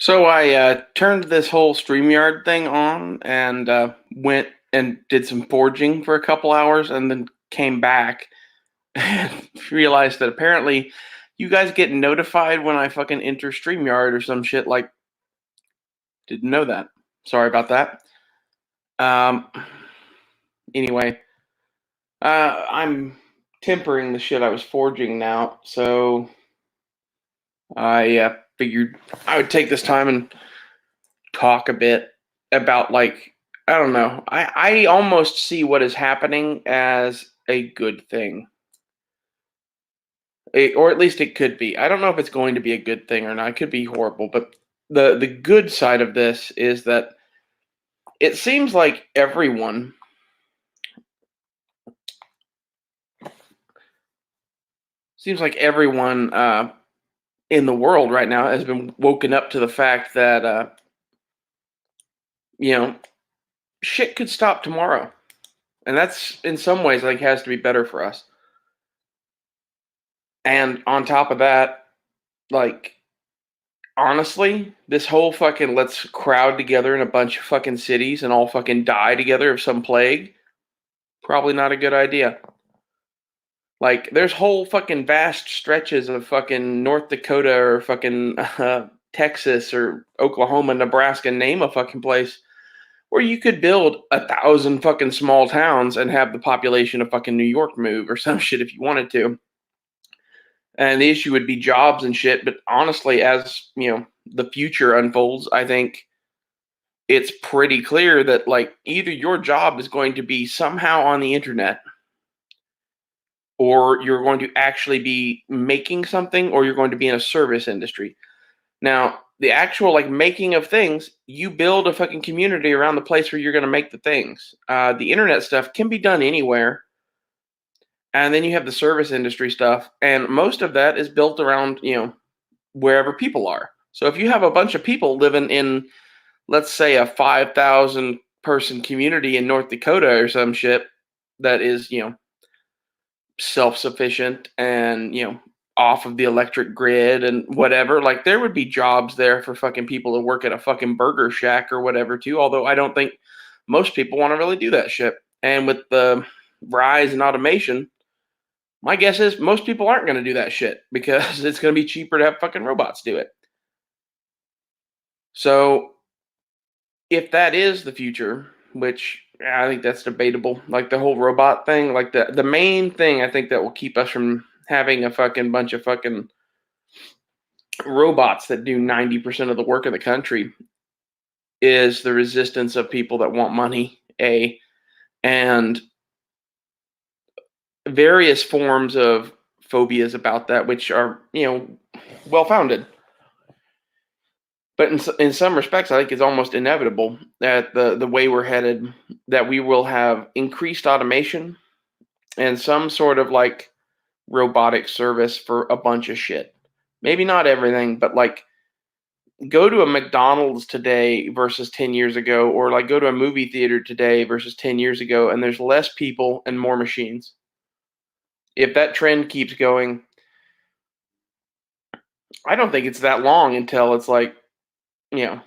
So I turned this whole StreamYard thing on and went and did some forging for a couple hours and then came back and realized that apparently you guys get notified when I fucking enter StreamYard or some shit. Like, didn't know that. Sorry about that. Um, anyway, I'm tempering the shit I was forging now. So I figured I would take this time and talk a bit about like I don't know. I almost see what is happening as a good thing. Or at least it could be. I don't know if it's going to be a good thing or not. It could be horrible, but the good side of this is that it seems like everyone in the world right now has been woken up to the fact that you know shit could stop tomorrow, and that's in some ways like has to be better for us. And on top of that, like honestly, this whole fucking let's crowd together in a bunch of fucking cities and all fucking die together of some plague, probably not a good idea. Like, there's whole fucking vast stretches of fucking North Dakota or fucking Texas or Oklahoma, Nebraska, name a fucking place where you could build 1,000 fucking small towns and have the population of fucking New York move or some shit if you wanted to. And the issue would be jobs and shit. But honestly, as the future unfolds, I think it's pretty clear that like either your job is going to be somehow on the internet or you're going to actually be making something or you're going to be in a service industry. Now, the actual like making of things, you build a fucking community around the place where you're going to make the things. The internet stuff can be done anywhere. And then you have the service industry stuff, and most of that is built around, wherever people are. So if you have a bunch of people living in, let's say, a 5,000 person community in North Dakota or some shit that is, self sufficient and, off of the electric grid and whatever, like there would be jobs there for fucking people to work at a fucking burger shack or whatever too. Although I don't think most people want to really do that shit. And with the rise in automation, my guess is most people aren't going to do that shit because it's going to be cheaper to have fucking robots do it. So if that is the future, which I think that's debatable, like the whole robot thing, like the main thing I think that will keep us from having a fucking bunch of fucking robots that do 90% of the work of the country is the resistance of people that want money, and various forms of phobias about that, which are, well founded. But in some respects, I think it's almost inevitable that the way we're headed, that we will have increased automation and some sort of like robotic service for a bunch of shit. Maybe not everything, but like go to a McDonald's today versus 10 years ago, or like go to a movie theater today versus 10 years ago, and there's less people and more machines. If that trend keeps going, I don't think it's that long until it's like, you know,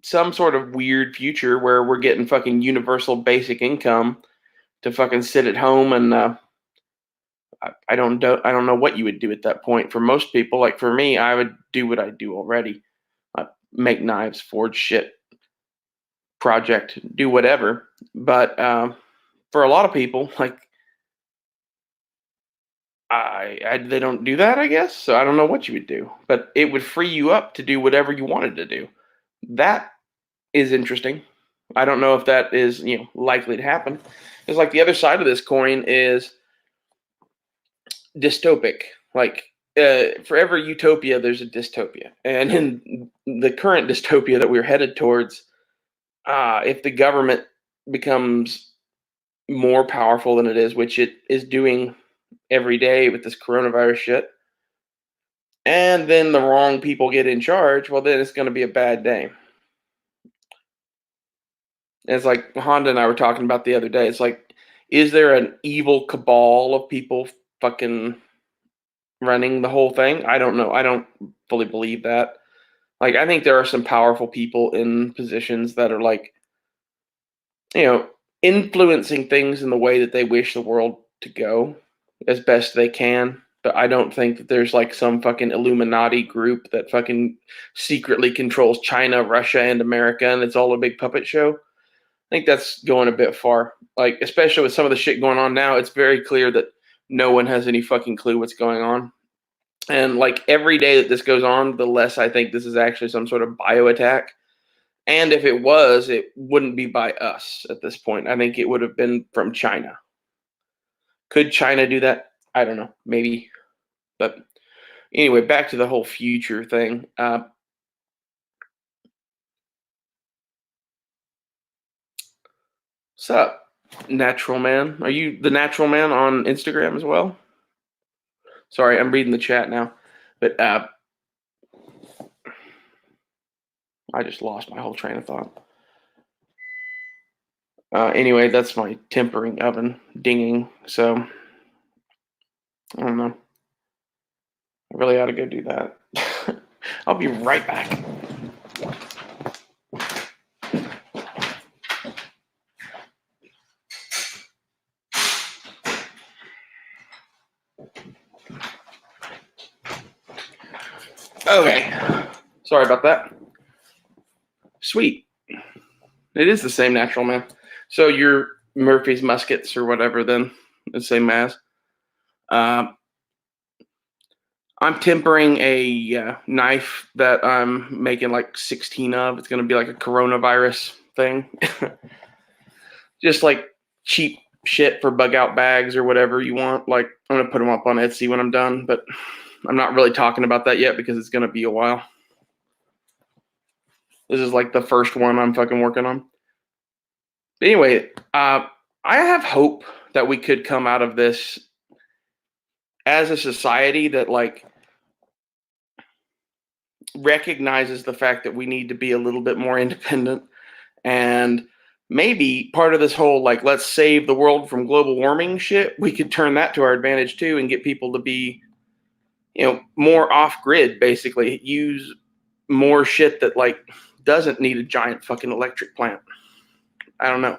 some sort of weird future where we're getting fucking universal basic income to fucking sit at home and I don't know what you would do at that point. For most people, like for me, I would do what I do already. Make knives, forge shit, project, do whatever. But for a lot of people, like they don't do that, I guess. So I don't know what you would do, but it would free you up to do whatever you wanted to do. That is interesting. I don't know if that is likely to happen. It's like the other side of this coin is dystopic. Like for every utopia, there's a dystopia, and in the current dystopia that we're headed towards, if the government becomes more powerful than it is, which it is doing every day with this coronavirus shit, and then the wrong people get in charge, well, then it's going to be a bad day. And it's like Honda and I were talking about the other day. It's like, is there an evil cabal of people fucking running the whole thing? I don't know. I don't fully believe that. Like, I think there are some powerful people in positions that are like, you know, influencing things in the way that they wish the world to go as best they can. But I don't think that there's like some fucking Illuminati group that fucking secretly controls China, Russia, and America, and it's all a big puppet show. I think that's going a bit far. Like, especially with some of the shit going on now, it's very clear that no one has any fucking clue what's going on. And like every day that this goes on, the less I think this is actually some sort of bio attack. And if it was, it wouldn't be by us at this point. I think it would have been from China. Could China do that? I don't know. Maybe. But anyway, back to the whole future thing. What's up, Natural Man? Are you the Natural Man on Instagram as well? Sorry, I'm reading the chat now. But I just lost my whole train of thought. Anyway, that's my tempering oven dinging. So, I don't know. I really ought to go do that. I'll be right back. Okay. Sorry about that. Sweet. It is the same Natural Man. So your Murphy's Muskets or whatever, then the same as. I'm tempering a knife that I'm making like 16 of. It's going to be like a coronavirus thing. Just like cheap shit for bug out bags or whatever you want. Like, I'm going to put them up on Etsy when I'm done, but I'm not really talking about that yet because it's going to be a while. This is like the first one I'm fucking working on. But anyway, I have hope that we could come out of this as a society that like recognizes the fact that we need to be a little bit more independent, and maybe part of this whole like let's save the world from global warming shit, we could turn that to our advantage too and get people to be, you know, more off grid, basically use more shit that like doesn't need a giant fucking electric plant. I don't know.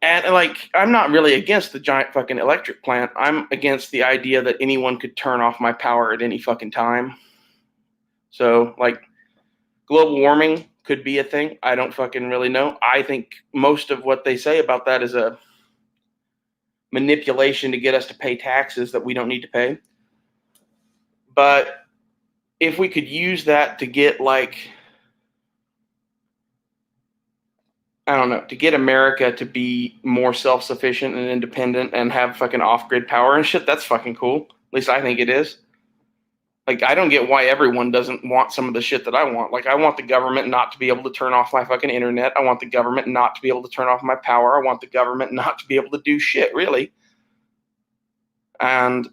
And like, I'm not really against the giant fucking electric plant. I'm against the idea that anyone could turn off my power at any fucking time. So, like, global warming could be a thing. I don't fucking really know. I think most of what they say about that is a manipulation to get us to pay taxes that we don't need to pay. But if we could use that to get, like, I don't know, to get America to be more self-sufficient and independent and have fucking off-grid power and shit, that's fucking cool. At least I think it is. Like, I don't get why everyone doesn't want some of the shit that I want. Like, I want the government not to be able to turn off my fucking internet. I want the government not to be able to turn off my power. I want the government not to be able to do shit, really. And,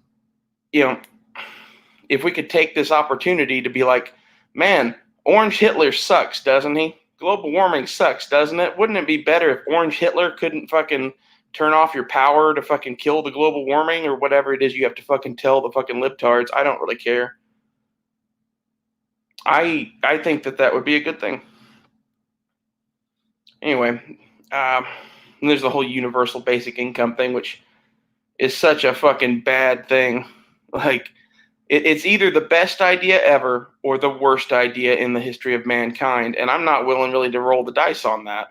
you know, if we could take this opportunity to be like, man, Orange Hitler sucks, doesn't he? Global warming sucks, doesn't it? Wouldn't it be better if Orange Hitler couldn't fucking turn off your power to fucking kill the global warming or whatever it is you have to fucking tell the fucking libtards? I don't really care. I think that would be a good thing. Anyway, there's the whole universal basic income thing, which is such a fucking bad thing. Like, it's either the best idea ever or the worst idea in the history of mankind, and I'm not willing really to roll the dice on that.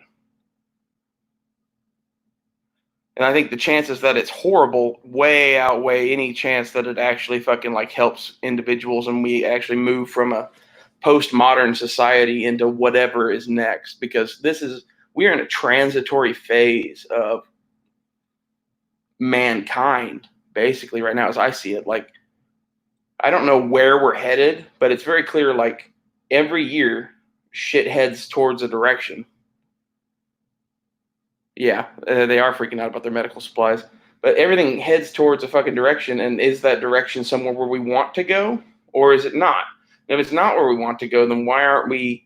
And I think the chances that it's horrible way outweigh any chance that it actually fucking like helps individuals and we actually move from a postmodern society into whatever is next, because we're in a transitory phase of mankind basically right now as I see it. Like, I don't know where we're headed, but it's very clear, like, every year shit heads towards a direction. Yeah, they are freaking out about their medical supplies, but everything heads towards a fucking direction, and is that direction somewhere where we want to go, or is it not? And if it's not where we want to go, then why aren't we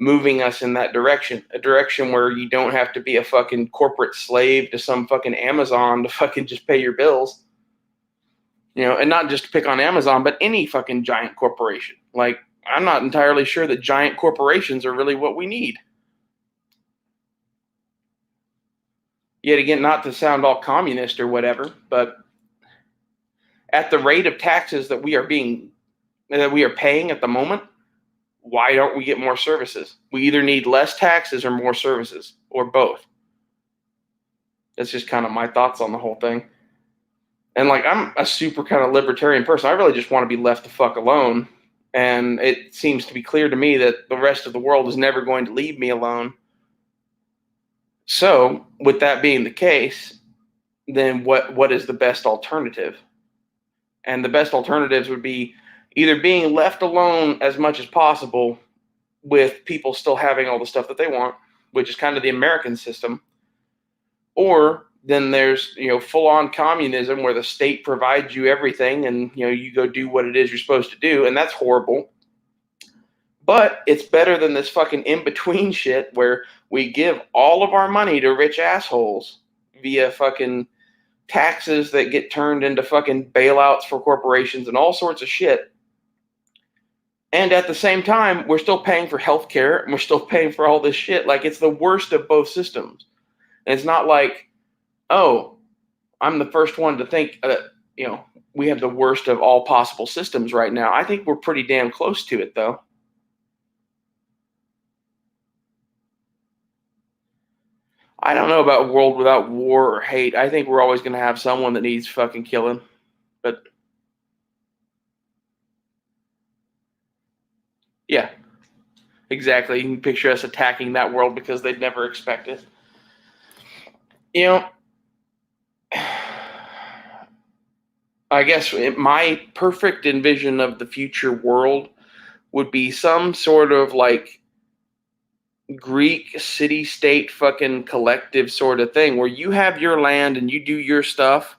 moving us in that direction? A direction where you don't have to be a fucking corporate slave to some fucking Amazon to fucking just pay your bills. You know, and not just to pick on Amazon, but any fucking giant corporation. Like, I'm not entirely sure that giant corporations are really what we need. Yet again, not to sound all communist or whatever, but at the rate of taxes that we are paying at the moment, why don't we get more services? We either need less taxes or more services, or both. That's just kind of my thoughts on the whole thing. And like, I'm a super kind of libertarian person. I really just want to be left the fuck alone. And it seems to be clear to me that the rest of the world is never going to leave me alone. So, with that being the case, then what is the best alternative? And the best alternatives would be either being left alone as much as possible with people still having all the stuff that they want, which is kind of the American system, or then there's full on communism where the state provides you everything and you go do what it is you're supposed to do, and that's horrible. But it's better than this fucking in between shit where we give all of our money to rich assholes via fucking taxes that get turned into fucking bailouts for corporations and all sorts of shit. And at the same time, we're still paying for healthcare and we're still paying for all this shit. Like, it's the worst of both systems. And it's not like, oh, I'm the first one to think that, we have the worst of all possible systems right now. I think we're pretty damn close to it, though. I don't know about a world without war or hate. I think we're always going to have someone that needs fucking killing. But, yeah, exactly. You can picture us attacking that world because they'd never expect it. I guess my perfect envision of the future world would be some sort of like Greek city-state fucking collective sort of thing where you have your land and you do your stuff,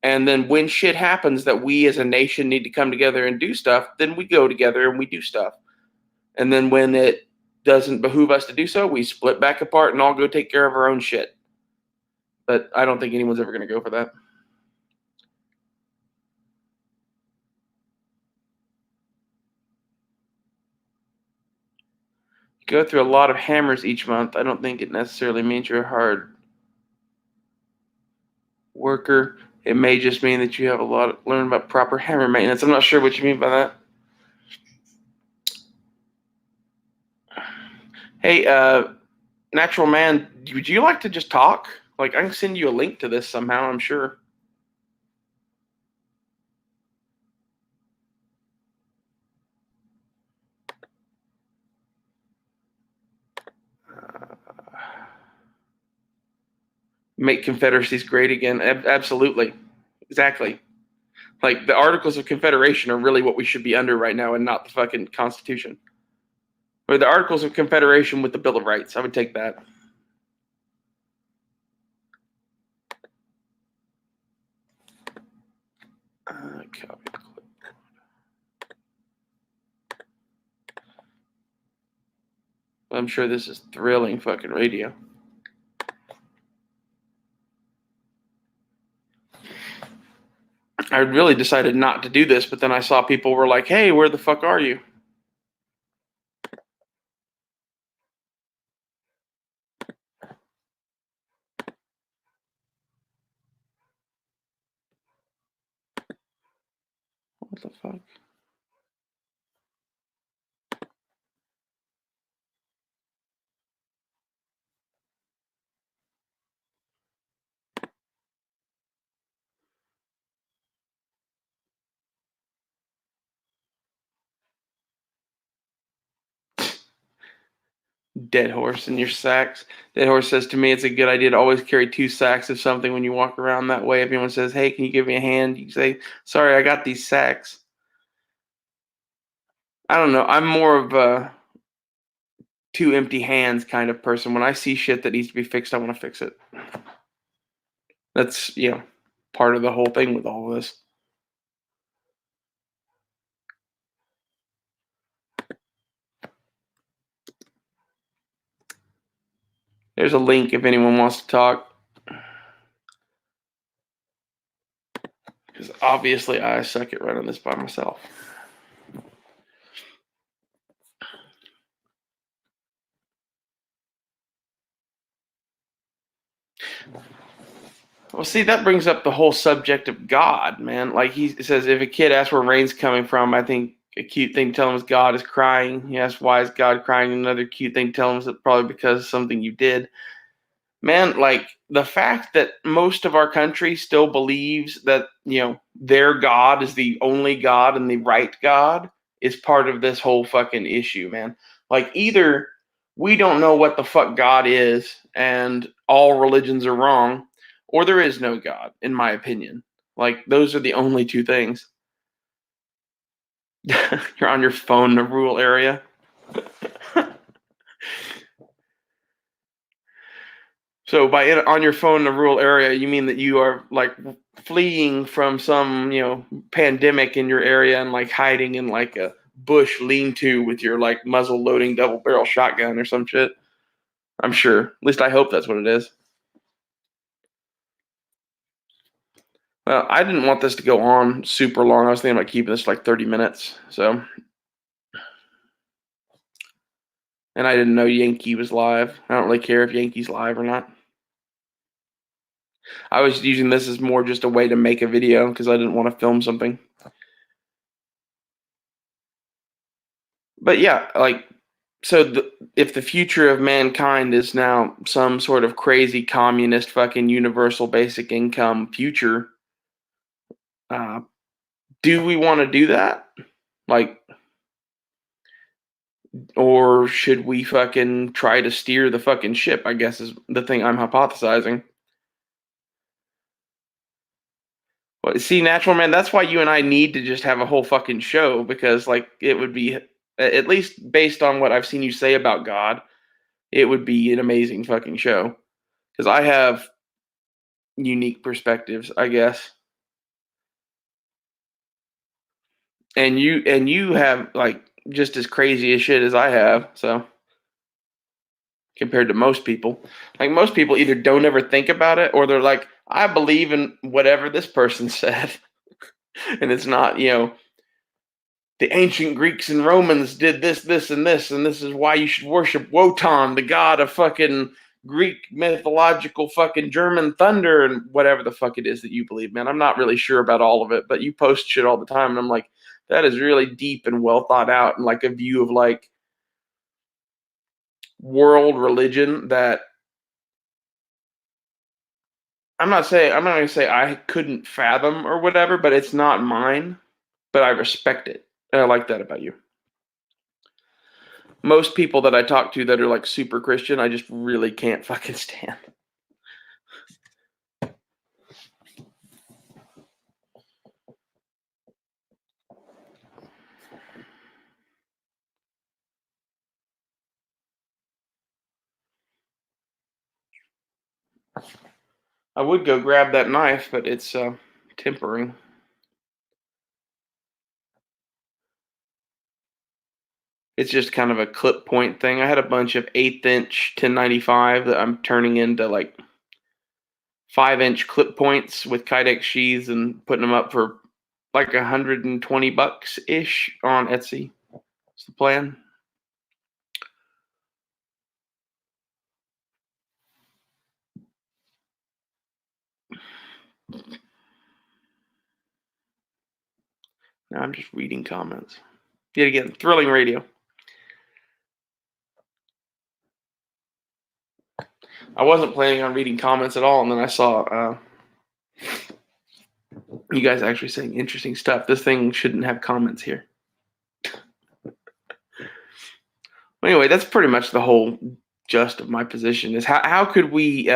and then when shit happens that we as a nation need to come together and do stuff, then we go together and we do stuff. And then when it doesn't behoove us to do so, we split back apart and all go take care of our own shit. But I don't think anyone's ever going to go for that. Go through a lot of hammers each month. I don't think it necessarily means you're a hard worker. It may just mean that you have a lot to learn about proper hammer maintenance. I'm not sure what you mean by that. Hey, Natural Man, would you like to just talk? Like, I can send you a link to this somehow, I'm sure. Make confederacies great again. Absolutely. Exactly. Like, the Articles of Confederation are really what we should be under right now and not the fucking Constitution. Or the Articles of Confederation with the Bill of Rights. I would take that. Copy. I'm sure this is thrilling fucking radio. I really decided not to do this, but then I saw people were like, hey, where the fuck are you? What the fuck? Dead horse in your sacks. Dead horse says to me, it's a good idea to always carry 2 sacks of something when you walk around that way. If anyone says, hey, can you give me a hand? You say, sorry, I got these sacks. I don't know. I'm more of a 2 empty hands kind of person. When I see shit that needs to be fixed, I want to fix it. That's, part of the whole thing with all of this. There's a link if anyone wants to talk. Because obviously I suck at running this by myself. Well, see, that brings up the whole subject of God, man. Like he says, if a kid asks where rain's coming from, I think a cute thing to tell him is God is crying. He asks, why is God crying? Another cute thing to tell him is that probably because of something you did. Man, like the fact that most of our country still believes that, their God is the only God and the right God is part of this whole fucking issue, man. Like either we don't know what the fuck God is and all religions are wrong, or there is no God, in my opinion. Like those are the only two things. You're on your phone in a rural area. So by on your phone in a rural area, you mean that you are like fleeing from some, pandemic in your area and like hiding in like a bush lean-to with your like muzzle loading double barrel shotgun or some shit. I'm sure. At least I hope that's what it is. Well, I didn't want this to go on super long. I was thinking about keeping this like 30 minutes. So, and I didn't know Yankee was live. I don't really care if Yankee's live or not. I was using this as more just a way to make a video because I didn't want to film something. But yeah, like, so if the future of mankind is now some sort of crazy communist fucking universal basic income future, uh, do we want to do that? Like, or should we fucking try to steer the fucking ship? I guess is the thing I'm hypothesizing. Well, see, Natural Man, that's why you and I need to just have a whole fucking show because, like, it would be, at least based on what I've seen you say about God, it would be an amazing fucking show. Because I have unique perspectives, I guess. And you have like just as crazy as shit as I have, so compared to most people. Like most people either don't ever think about it or they're like, I believe in whatever this person said. And it's not, the ancient Greeks and Romans did this, this, and this is why you should worship Wotan, the god of fucking Greek mythological fucking German thunder and whatever the fuck it is that you believe, man. I'm not really sure about all of it, but you post shit all the time, and I'm like, that is really deep and well thought out, and like a view of like world religion that I'm not gonna say I couldn't fathom or whatever, but it's not mine. But I respect it, and I like that about you. Most people that I talk to that are like super Christian, I just really can't fucking stand. I would go grab that knife, but it's tempering. It's just kind of a clip point thing. I had a bunch of 1/8" 1095 that I'm turning into like 5" clip points with Kydex sheaths and putting them up for like $120 ish on Etsy. That's the plan. Now I'm just reading comments. Yet again, thrilling radio. I wasn't planning on reading comments at all, and then I saw you guys actually saying interesting stuff. This thing shouldn't have comments here. Anyway, that's pretty much the whole gist of my position is how could we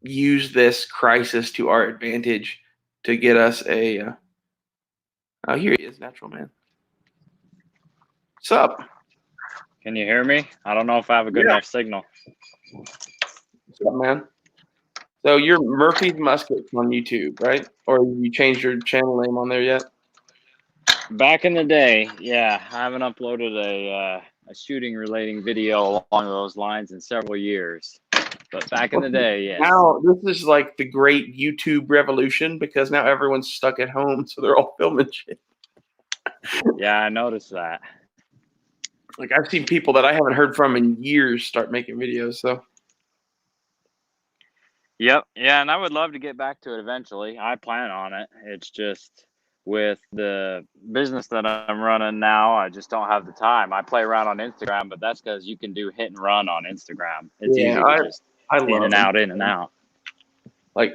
use this crisis to our advantage to get us a oh, here he is, Natural Man. What's up? Can you hear me? I don't know if I have a good enough signal. What's up, man? So you're Murphy's Muskets on YouTube, right? Or you changed your channel name on there yet? Back in the day, yeah, I haven't uploaded a shooting relating video along those lines in several years. But back in the day, yes. Now this is like the great YouTube revolution because now everyone's stuck at home, so they're all filming shit. Yeah, I noticed that. Like I've seen people that I haven't heard from in years start making videos. So Yep. Yeah, and I would love to get back to it eventually. I plan on it. It's just with the business that I'm running now, I just don't have the time. I play around on Instagram, but that's because you can do hit and run on Instagram. It's Yeah, easy to just I in love and out, in and Instagram. out. Like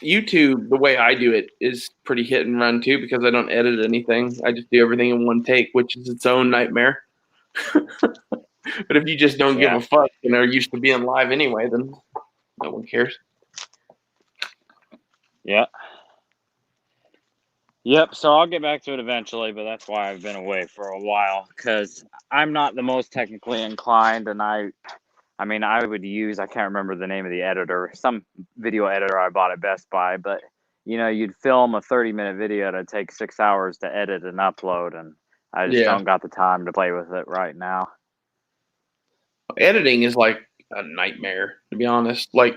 YouTube, the way I do it is pretty hit and run too because I don't edit anything. I just do everything in one take, which is its own nightmare. But if you just don't give a Yeah. fuck and are used to being live anyway, then no one cares. Yeah. Yep. So I'll get back to it eventually, but that's why I've been away for a while because I'm not the most technically inclined, and I mean, I would use, I can't remember the name of the editor, some video editor I bought at Best Buy, but you'd film a 30-minute video to take 6 hours to edit and upload, and I just Yeah. don't got the time to play with it right now. Editing is like a nightmare, to be honest. Like,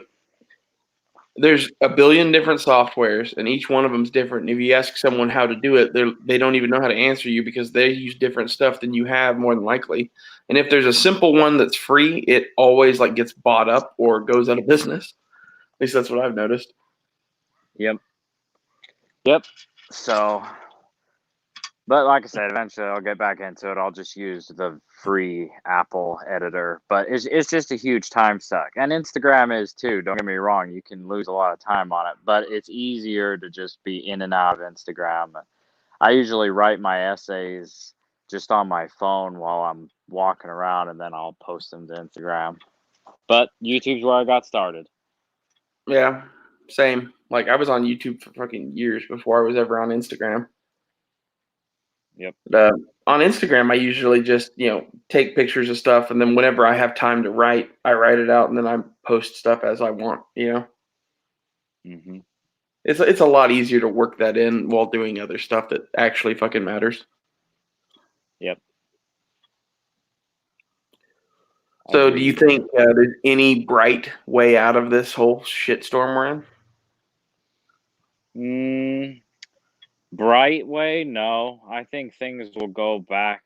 there's a billion different softwares, and each one of them is different. And if you ask someone how to do it, they don't even know how to answer you because they use different stuff than you have, more than likely. And if there's a simple one that's free, it always like gets bought up or goes out of business. At least that's what I've noticed. Yep. Yep. So, but like I said, eventually I'll get back into it. I'll just use the free Apple editor, but it's just a huge time suck. And Instagram is too. Don't get me wrong. You can lose a lot of time on it, but it's easier to just be in and out of Instagram. I usually write my essays just on my phone while I'm walking around, and then I'll post them to Instagram. But YouTube's where I got started. Yeah, same. Like I was on YouTube for fucking years before I was ever on Instagram. Yep. On Instagram, I usually just take pictures of stuff, and then whenever I have time to write, I write it out, and then I post stuff as I want. Hmm. It's a lot easier to work that in while doing other stuff that actually fucking matters. Yep. So, do you Agreed. think there's any bright way out of this whole shitstorm we're in? Bright way? No. I think things will go back.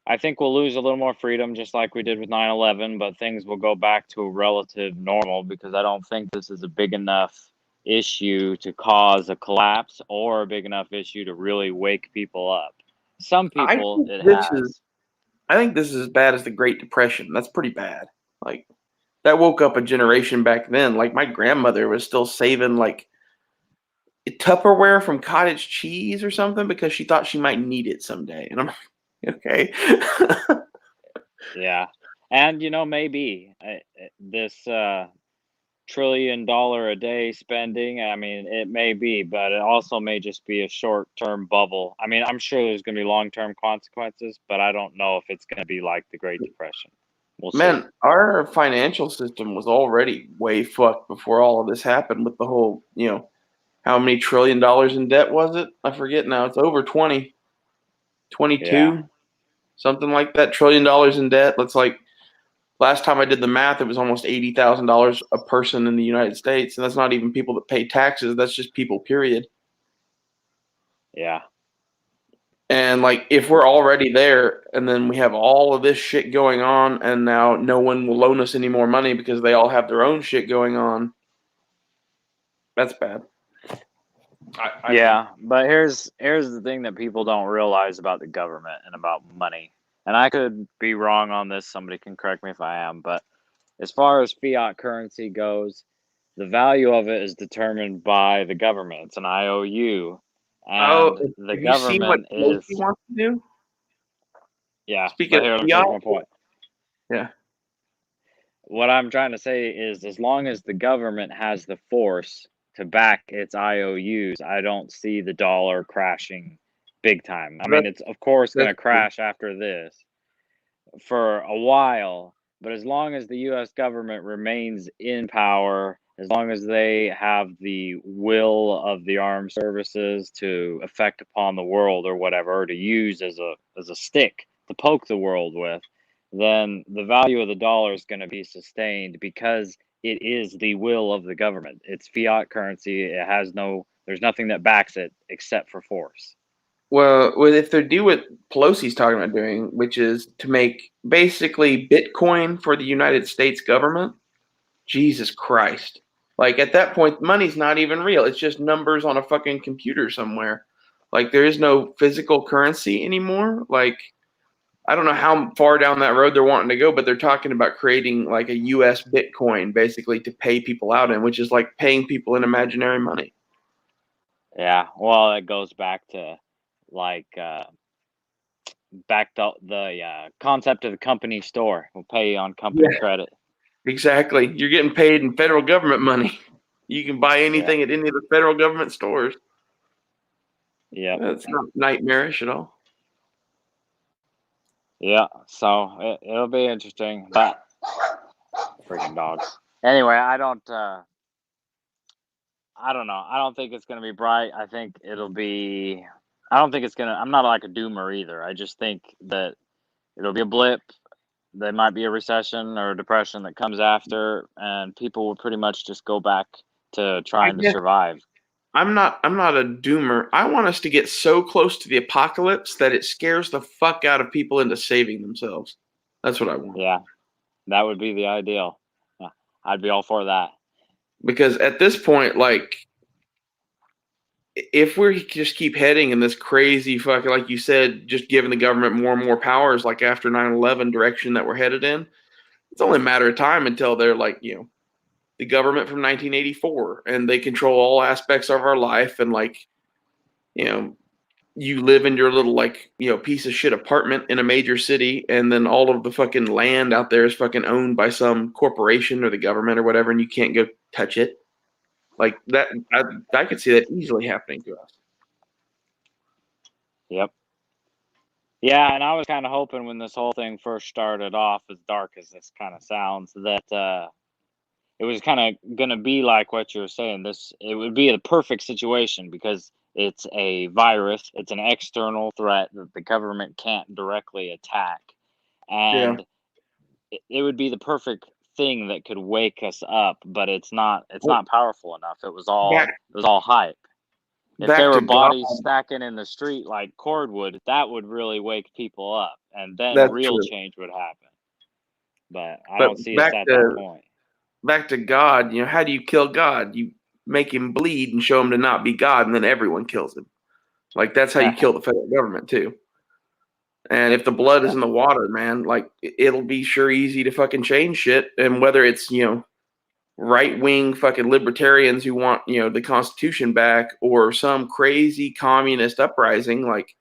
I think we'll lose a little more freedom just like we did with 9/11, but things will go back to a relative normal because I don't think this is a big enough issue to cause a collapse or a big enough issue to really wake people up. Some I people think it this is has. I think this is as bad as the Great Depression. That's pretty bad. Like that woke up a generation back then. Like my grandmother was still saving like Tupperware from cottage cheese or something because she thought she might need it someday. And I'm like, okay. Yeah. And maybe this $1 trillion a day spending, I mean, it may be, but it also may just be a short-term bubble. I mean, I'm sure there's going to be long-term consequences, but I don't know if it's going to be like the Great Depression. We'll see. Man, our financial system was already way fucked before all of this happened with the whole, how many trillion dollars in debt was it? I forget now. It's over 20, Yeah. 22, something like that. $1 trillion in debt. That's like last time I did the math, it was almost $80,000 a person in the United States. And that's not even people that pay taxes. That's just people, period. Yeah. And like, if we're already there and then we have all of this shit going on and now no one will loan us any more money because they all have their own shit going on, that's bad. I think. Yeah, but here's the thing that people don't realize about the government and about money. And I could be wrong on this, somebody can correct me if I am, but as far as fiat currency goes, the value of it is determined by the government. It's an IOU. Oh, And the have you seen what government Pelosi is, wants to do? yeah, Speaking but of here, let me fiat, finish my point. yeah. What I'm trying to say is as long as the government has the force to back its IOUs, I don't see the dollar crashing big time. I That, mean, it's of course going that's to true. crash after this for a while, but as long as the US government remains in power, as long as they have the will of the armed services to affect upon the world or whatever, or to use as a stick to poke the world with, then the value of the dollar is going to be sustained because it is the will of the government. It's fiat currency. There's nothing that backs it except for force. Well, if they do what Pelosi's talking about doing, which is to make basically Bitcoin for the United States government, Jesus Christ. Like at that point, money's not even real. It's just numbers on a fucking computer somewhere. Like there is no physical currency anymore. Like I don't know how far down that road they're wanting to go, but they're talking about creating like a US Bitcoin basically to pay people out in, which is like paying people in imaginary money. Yeah, well, it goes back to like back to the concept of the company store. We'll pay you on company Yeah, credit. exactly. You're getting paid in federal government money. You can buy Yeah, anything at any of the federal government stores. yep, That's not nightmarish at all. yeah. So it'll be interesting, but freaking dogs. Anyway, I don't know. I don't think it's gonna be bright. I think it'll be. I don't think it's gonna. I'm not like a doomer either. I just think that it'll be a blip. There might be a recession or a depression that comes after, and people will pretty much just go back to I trying to guess survive. I'm not a doomer. I want us to get so close to the apocalypse that it scares the fuck out of people into saving themselves. That's what I want. Yeah, that would be the ideal. I'd be all for that. Because at this point, like if we just keep heading in this crazy fucking, like you said, just giving the government more and more powers, like after 9/11 direction that we're headed in, it's only a matter of time until they're like, the government from 1984 and they control all aspects of our life. And like, you know, you live in your little like, piece of shit apartment in a major city. And then all of the fucking land out there is fucking owned by some corporation or the government or whatever. And you can't go touch it like that. I could see that easily happening to us. Yep. Yeah, and I was kind of hoping when this whole thing first started off, as dark as this kind of sounds, that it was kind of going to be like what you were saying. It would be the perfect situation because it's a virus, it's an external threat that the government can't directly attack, Yeah. and it would be the perfect thing that could wake us up. But it's not. It's Well, not powerful enough. It was all. back It was all hype. If there back were to God. bodies stacking in the street like cordwood, that would really wake people up, and then That's real true. change would happen. But I But don't see us at that point. back to God. How do you kill God? You make him bleed and show him to not be God, and then everyone kills him. Like that's how you kill the federal government too. And if the blood is in the water, man, like it'll be sure easy to fucking change shit. And whether it's right wing fucking libertarians who want the Constitution back, or some crazy communist uprising, like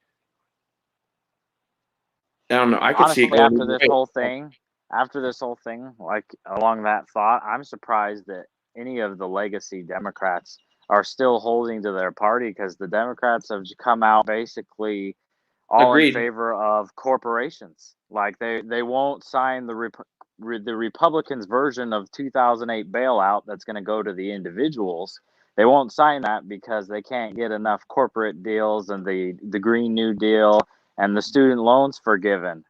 I don't know. I could see it Honestly, going either way. after this whole thing, like along that thought, I'm surprised that any of the legacy Democrats are still holding to their party because the Democrats have come out basically all in Agreed. favor of corporations. Like they won't sign the Republicans' version of 2008 bailout that's going to go to the individuals. They won't sign that because they can't get enough corporate deals and the Green New Deal and the student loans forgiven.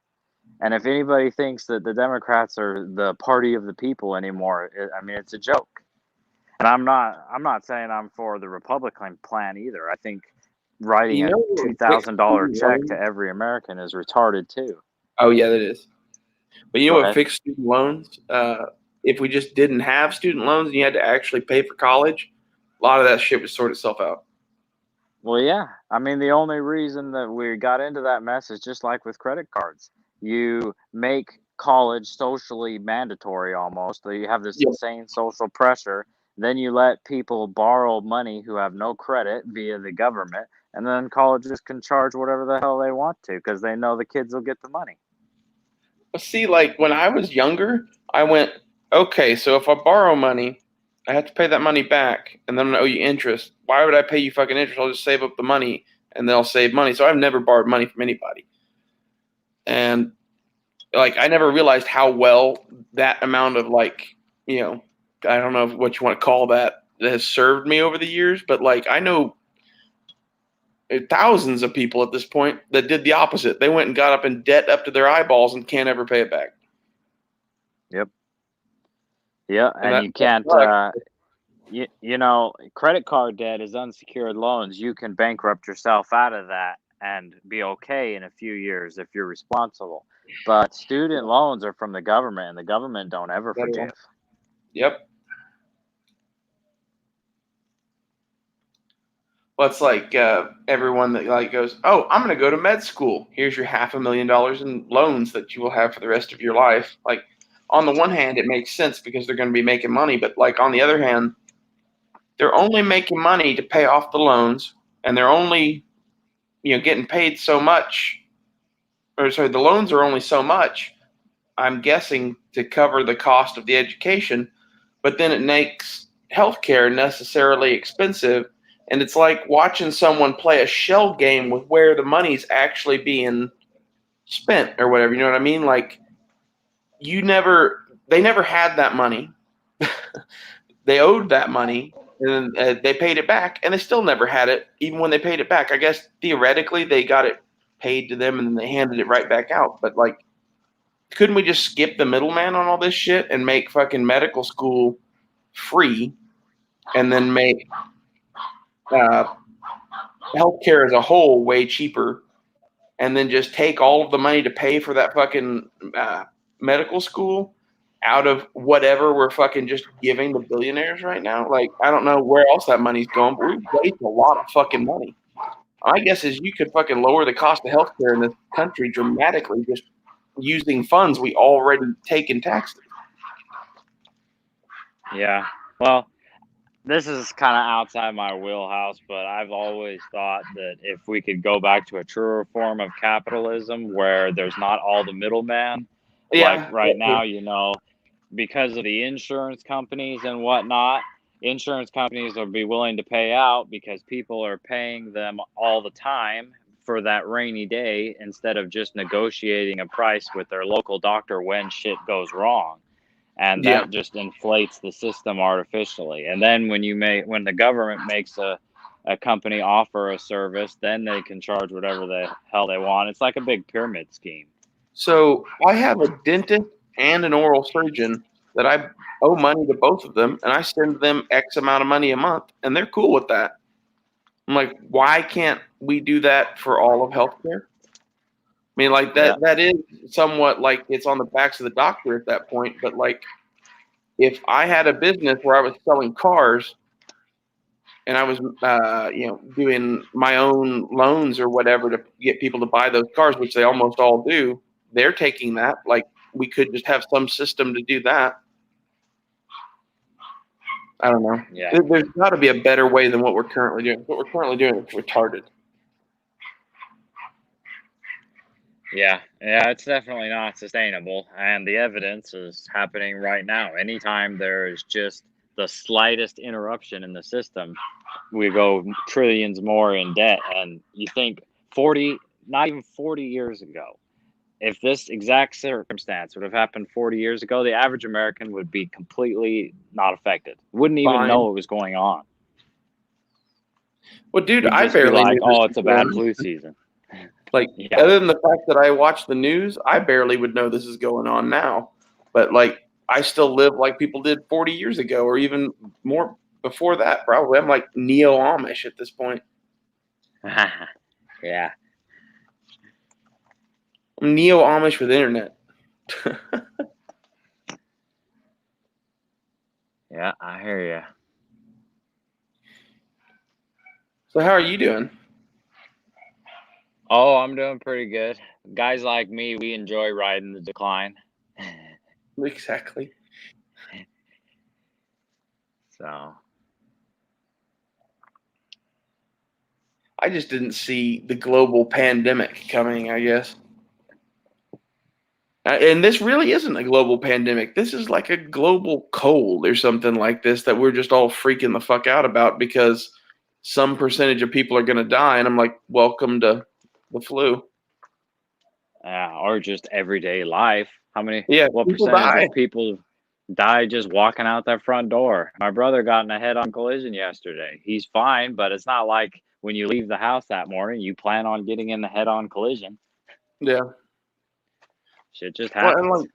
And if anybody thinks that the Democrats are the party of the people anymore, I mean, it's a joke. And I'm not saying I'm for the Republican plan either. I think writing a Fix $2,000 student check to loans. every American is retarded too. Oh yeah, that is. But you Go know what ahead. fixed student loans? If we just didn't have student loans and you had to actually pay for college, a lot of that shit would sort itself out. Well, yeah. I mean, the only reason that we got into that mess is just like with credit cards. You make college socially mandatory almost. So you have this Yeah, insane social pressure. Then you let people borrow money who have no credit via the government. And then colleges can charge whatever the hell they want to because they know the kids will get the money. but see, like when I was younger, I went, okay, so if I borrow money, I have to pay that money back, and then I owe you interest. Why would I pay you fucking interest? I'll just save up the money, and then I'll save money. So I've never borrowed money from anybody, and like I never realized how well that amount of like, I don't know what you want to call that has served me over the years, but like I know thousands of people at this point that did the opposite. They went and got up in debt up to their eyeballs and can't ever pay it back. Yep. Yeah. And And you that can't, sucks. credit card debt is unsecured loans. You can bankrupt yourself out of that and be okay in a few years if you're responsible. But student loans are from the government, and the government don't ever forgive. Yep. Well, it's like everyone that like goes, "Oh, I'm going to go to med school. Here's your $500,000 in loans that you will have for the rest of your life." Like, on the one hand, it makes sense because they're going to be making money, but like on the other hand, they're only making money to pay off the loans, and they're only, getting paid so much, or sorry, the loans are only so much. I'm guessing to cover the cost of the education, but then it makes healthcare necessarily expensive. And it's like watching someone play a shell game with where the money's actually being spent or whatever. You know what I mean? Like they never had that money. They owed that money, and they paid it back, and they still never had it, even when they paid it back. I guess theoretically they got it paid to them and then they handed it right back out. But like, couldn't we just skip the middleman on all this shit and make fucking medical school free, and then make uh, healthcare as a whole way cheaper, and then just take all of the money to pay for that fucking medical school out of whatever we're fucking just giving the billionaires right now? Like, I don't know where else that money's going, but we waste a lot of fucking money. My guess is you could fucking lower the cost of healthcare in this country dramatically just using funds we already take in taxes. Yeah. Well, this is kind of outside my wheelhouse, but I've always thought that if we could go back to a truer form of capitalism where there's not all the middleman, like Yeah. right now, because of the insurance companies and whatnot, insurance companies will be willing to pay out because people are paying them all the time for that rainy day instead of just negotiating a price with their local doctor when shit goes wrong. And Yeah. that just inflates the system artificially. And then when the government makes a company offer a service, then they can charge whatever the hell they want. It's like a big pyramid scheme. So I have a dentist and an oral surgeon that I owe money to both of them, and I send them X amount of money a month, and they're cool with that. I'm like, why can't we do that for all of healthcare? I mean, like Yeah. that is somewhat like it's on the backs of the doctor at that point. But like, if I had a business where I was selling cars and I was, doing my own loans or whatever to get people to buy those cars, which they almost all do, they're taking that. Like, we could just have some system to do that. I don't know. Yeah. There's got to be a better way than what we're currently doing. What we're currently doing is retarded. Yeah, it's definitely not sustainable, and the evidence is happening right now. Anytime there is just the slightest interruption in the system, we go trillions more in debt. And you think 40, not even 40 years ago, if this exact circumstance would have happened 40 years ago, the average American would be completely not affected. Wouldn't even Fine. know what was going on. Well, dude, We'd I just be barely like, knew this oh, was it's a going bad on. flu season. Like, Yeah. other than the fact that I watch the news, I barely would know this is going on now. But like, I still live like people did 40 years ago, or even more before that. Probably, I'm like neo Amish at this point. Yeah. I'm neo Amish with internet. Yeah, I hear you. So, how are you doing? Oh, I'm doing pretty good. Guys like me, we enjoy riding the decline. Exactly. So, I just didn't see the global pandemic coming, I guess. And this really isn't a global pandemic. This is like a global cold or something like this that we're just all freaking the fuck out about because some percentage of people are going to die. And I'm like, welcome to the flu. or just everyday life. Yeah, What people percentage die. of people die just walking out their front door? My brother got in a head-on collision yesterday. He's fine, but it's not like when you leave the house that morning, you plan on getting in the head-on collision. Yeah. Shit just Well, and happens.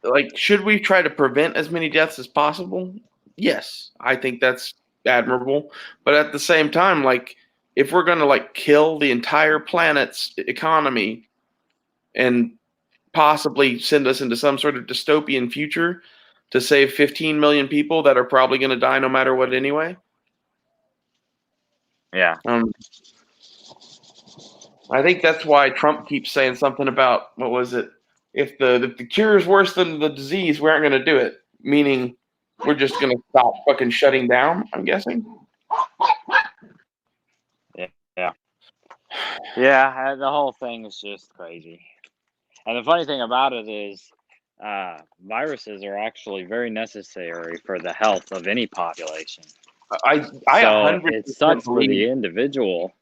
like, should we try to prevent as many deaths as possible? Yes, I think that's admirable. But at the same time, like, if we're going to like kill the entire planet's economy and possibly send us into some sort of dystopian future to save 15 million people that are probably going to die no matter what anyway. Yeah. I think that's why Trump keeps saying something about, what was it? If the cure is worse than the disease, we aren't going to do it. Meaning, we're just going to stop fucking shutting down, I'm guessing. Yeah, the whole thing is just crazy. And the funny thing about it is, viruses are actually very necessary for the health of any population. I So 100% it sucks for believe. the individual.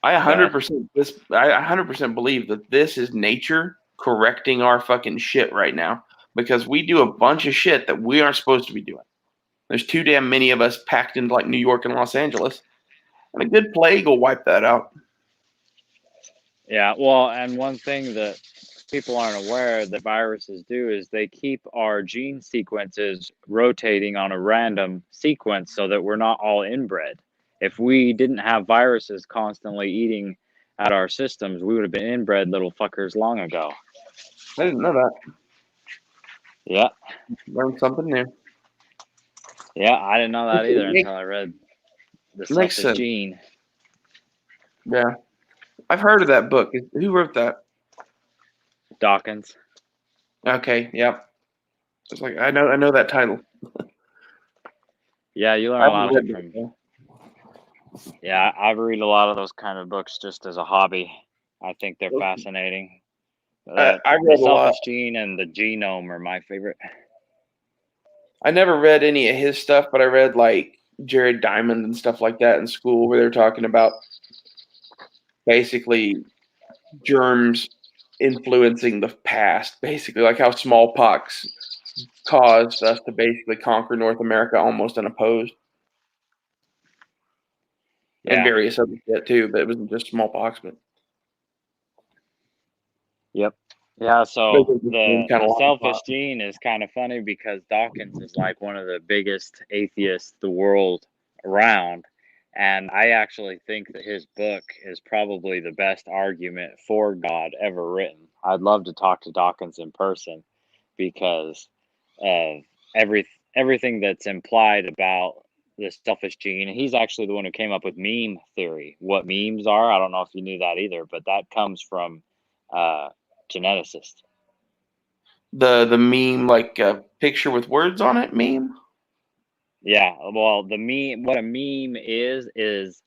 I But 100% believe that this is nature correcting our fucking shit right now, because we do a bunch of shit that we aren't supposed to be doing. There's too damn many of us packed into like New York and Los Angeles, and a good plague will wipe that out. yeah, well, and one thing that people aren't aware that viruses do is they keep our gene sequences rotating on a random sequence so that we're not all inbred. If we didn't have viruses constantly eating at our systems, we would have been inbred little fuckers long ago. I didn't know that. Yeah. Learned something new. Yeah, I didn't know that either Makes until I read The sense. Selfish Gene. Yeah, I've heard of that book. Who wrote that? Dawkins. Okay, yep. It's like I know that title. Yeah, you learn I a haven't lot of read it it, from. though. Yeah, I read a lot of those kind of books just as a hobby. I think they're fascinating. I The read a lot. Selfish Gene and the Genome are my favorite. I never read any of his stuff, but I read like Jared Diamond and stuff like that in school, where they're talking about basically germs influencing the past, basically like how smallpox caused us to basically conquer North America almost unopposed, and Yeah. various other shit too. But it wasn't just smallpox, but Yep. Yeah, so kind the of Selfish Gene is kind of funny because Dawkins is like one of the biggest atheists the world around. And I actually think that his book is probably the best argument for God ever written. I'd love to talk to Dawkins in person because of everything that's implied about the Selfish Gene. He's actually the one who came up with meme theory. What memes are, I don't know if you knew that either, but that comes from geneticist. the meme, like a picture with words on it meme. Yeah, well, the meme, what a meme is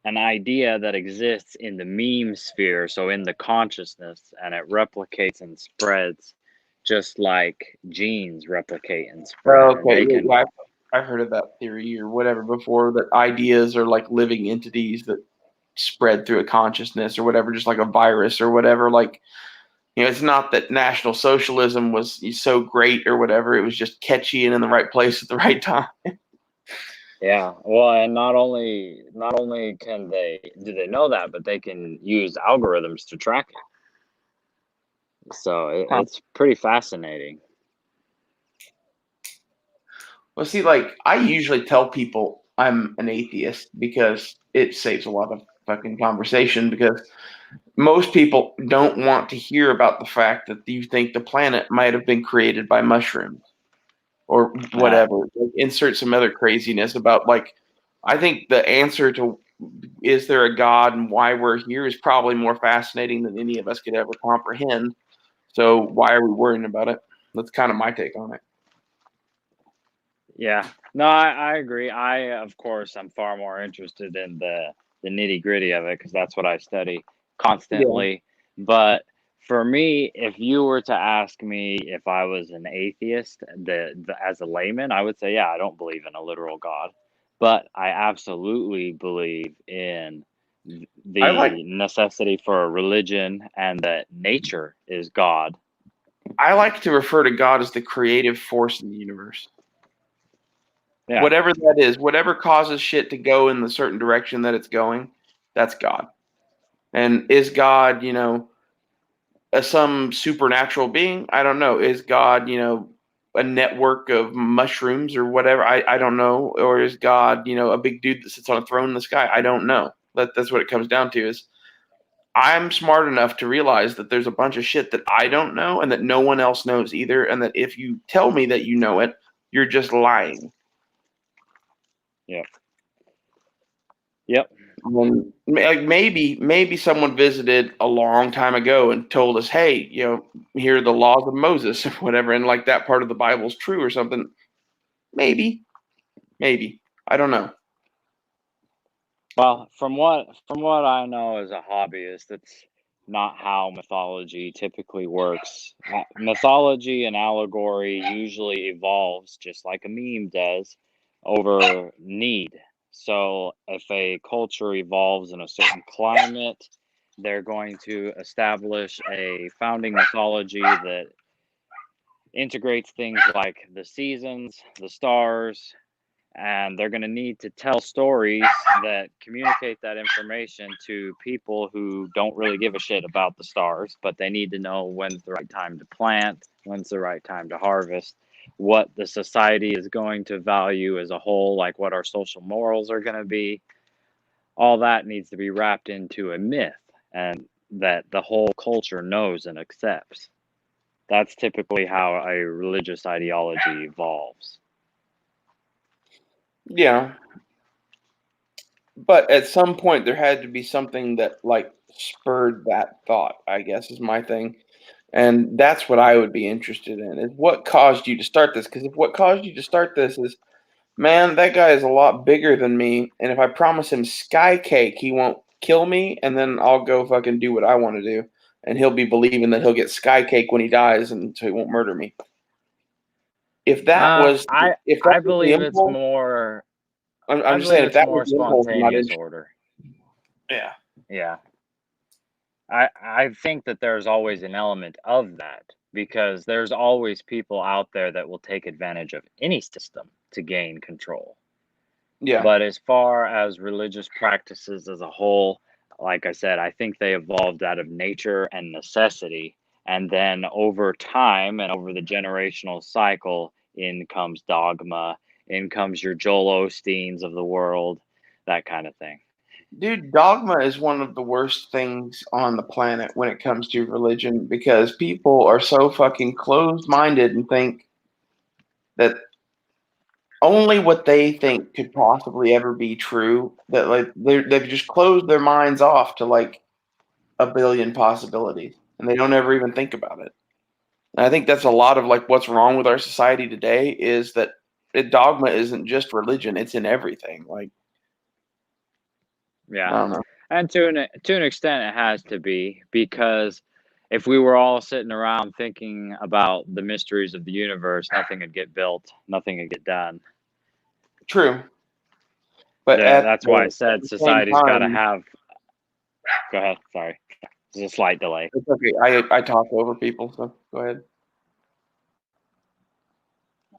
an idea that exists in the meme sphere, so in the consciousness, and it replicates and spreads just like genes replicate and spread. And Okay, they can, yeah, I've heard of that theory or whatever before. That ideas are like living entities that spread through a consciousness or whatever, just like a virus or whatever. Like, it's not that National Socialism was so great or whatever. It was just catchy and in the right place at the right time. yeah. Well, and not only can do they know that, but they can use algorithms to track it. So it's pretty fascinating. Well, see, like, I usually tell people I'm an atheist because it saves a lot of fucking conversation, because most people don't want to hear about the fact that you think the planet might have been created by mushrooms or whatever. Like, insert some other craziness about, like, I think the answer to is there a God and why we're here is probably more fascinating than any of us could ever comprehend. So why are we worrying about it? That's kind of my take on it. Yeah, no, I agree. Of course, I'm far more interested in the nitty gritty of it because that's what I study constantly. But for me, if you were to ask me if I was an atheist, as a layman, I would say, yeah, I don't believe in a literal God, but I absolutely believe in I like the necessity for a religion and that nature is God. I like to refer to God as the creative force in the universe. Yeah. Whatever that is, whatever causes shit to go in the certain direction that it's going, that's God. And is God, some supernatural being? I don't know. Is God, a network of mushrooms or whatever? I don't know. Or is God, a big dude that sits on a throne in the sky? I don't know. That's what it comes down to. Is I'm smart enough to realize that there's a bunch of shit that I don't know and that no one else knows either, and that if you tell me that you know it, you're just lying. Yep. Yep. Like maybe someone visited a long time ago and told us, hey, here are the laws of Moses or whatever, and like that part of the Bible's true or something. Maybe I don't know. Well, from what I know as a hobbyist, that's not how mythology typically works. Mythology and allegory usually evolves just like a meme does over need. So if a culture evolves in a certain climate, they're going to establish a founding mythology that integrates things like the seasons, the stars, and they're going to need to tell stories that communicate that information to people who don't really give a shit about the stars, but they need to know when's the right time to plant, when's the right time to harvest, what the society is going to value as a whole, like what our social morals are going to be. All that needs to be wrapped into a myth and that the whole culture knows and accepts. That's typically how a religious ideology evolves. Yeah, but at some point there had to be something that like spurred that thought, I guess is my thing. And that's what I would be interested in is what caused you to start this? Because if what caused you to start this is, man, that guy is a lot bigger than me, and if I promise him sky cake, he won't kill me, and then I'll go fucking do what I want to do, and he'll be believing that he'll get sky cake when he dies, and so he won't murder me. If that Uh, was I if that I was the believe it's impulse, more. I'm I just saying believe if it's that was more the impulse, I'm not spontaneous interested. order. Yeah, Yeah. I think that there's always an element of that because there's always people out there that will take advantage of any system to gain control. yeah. But as far as religious practices as a whole, like I said, I think they evolved out of nature and necessity. And then over time and over the generational cycle, in comes dogma, in comes your Joel Osteens of the world, that kind of thing. Dude, dogma is one of the worst things on the planet when it comes to religion because people are so fucking closed-minded and think that only what they think could possibly ever be true, that like they've just closed their minds off to like a billion possibilities and they don't ever even think about it. And I think that's a lot of like what's wrong with our society today is that dogma isn't just religion, it's in everything. Like, I Yeah. don't know. And to an extent, it has to be because if we were all sitting around thinking about the mysteries of the universe, nothing would get built, nothing would get done. True. But That's why I at said the same society's got to time, have. Go ahead. Sorry, there's a slight delay. it's okay. I talk over people, so go ahead.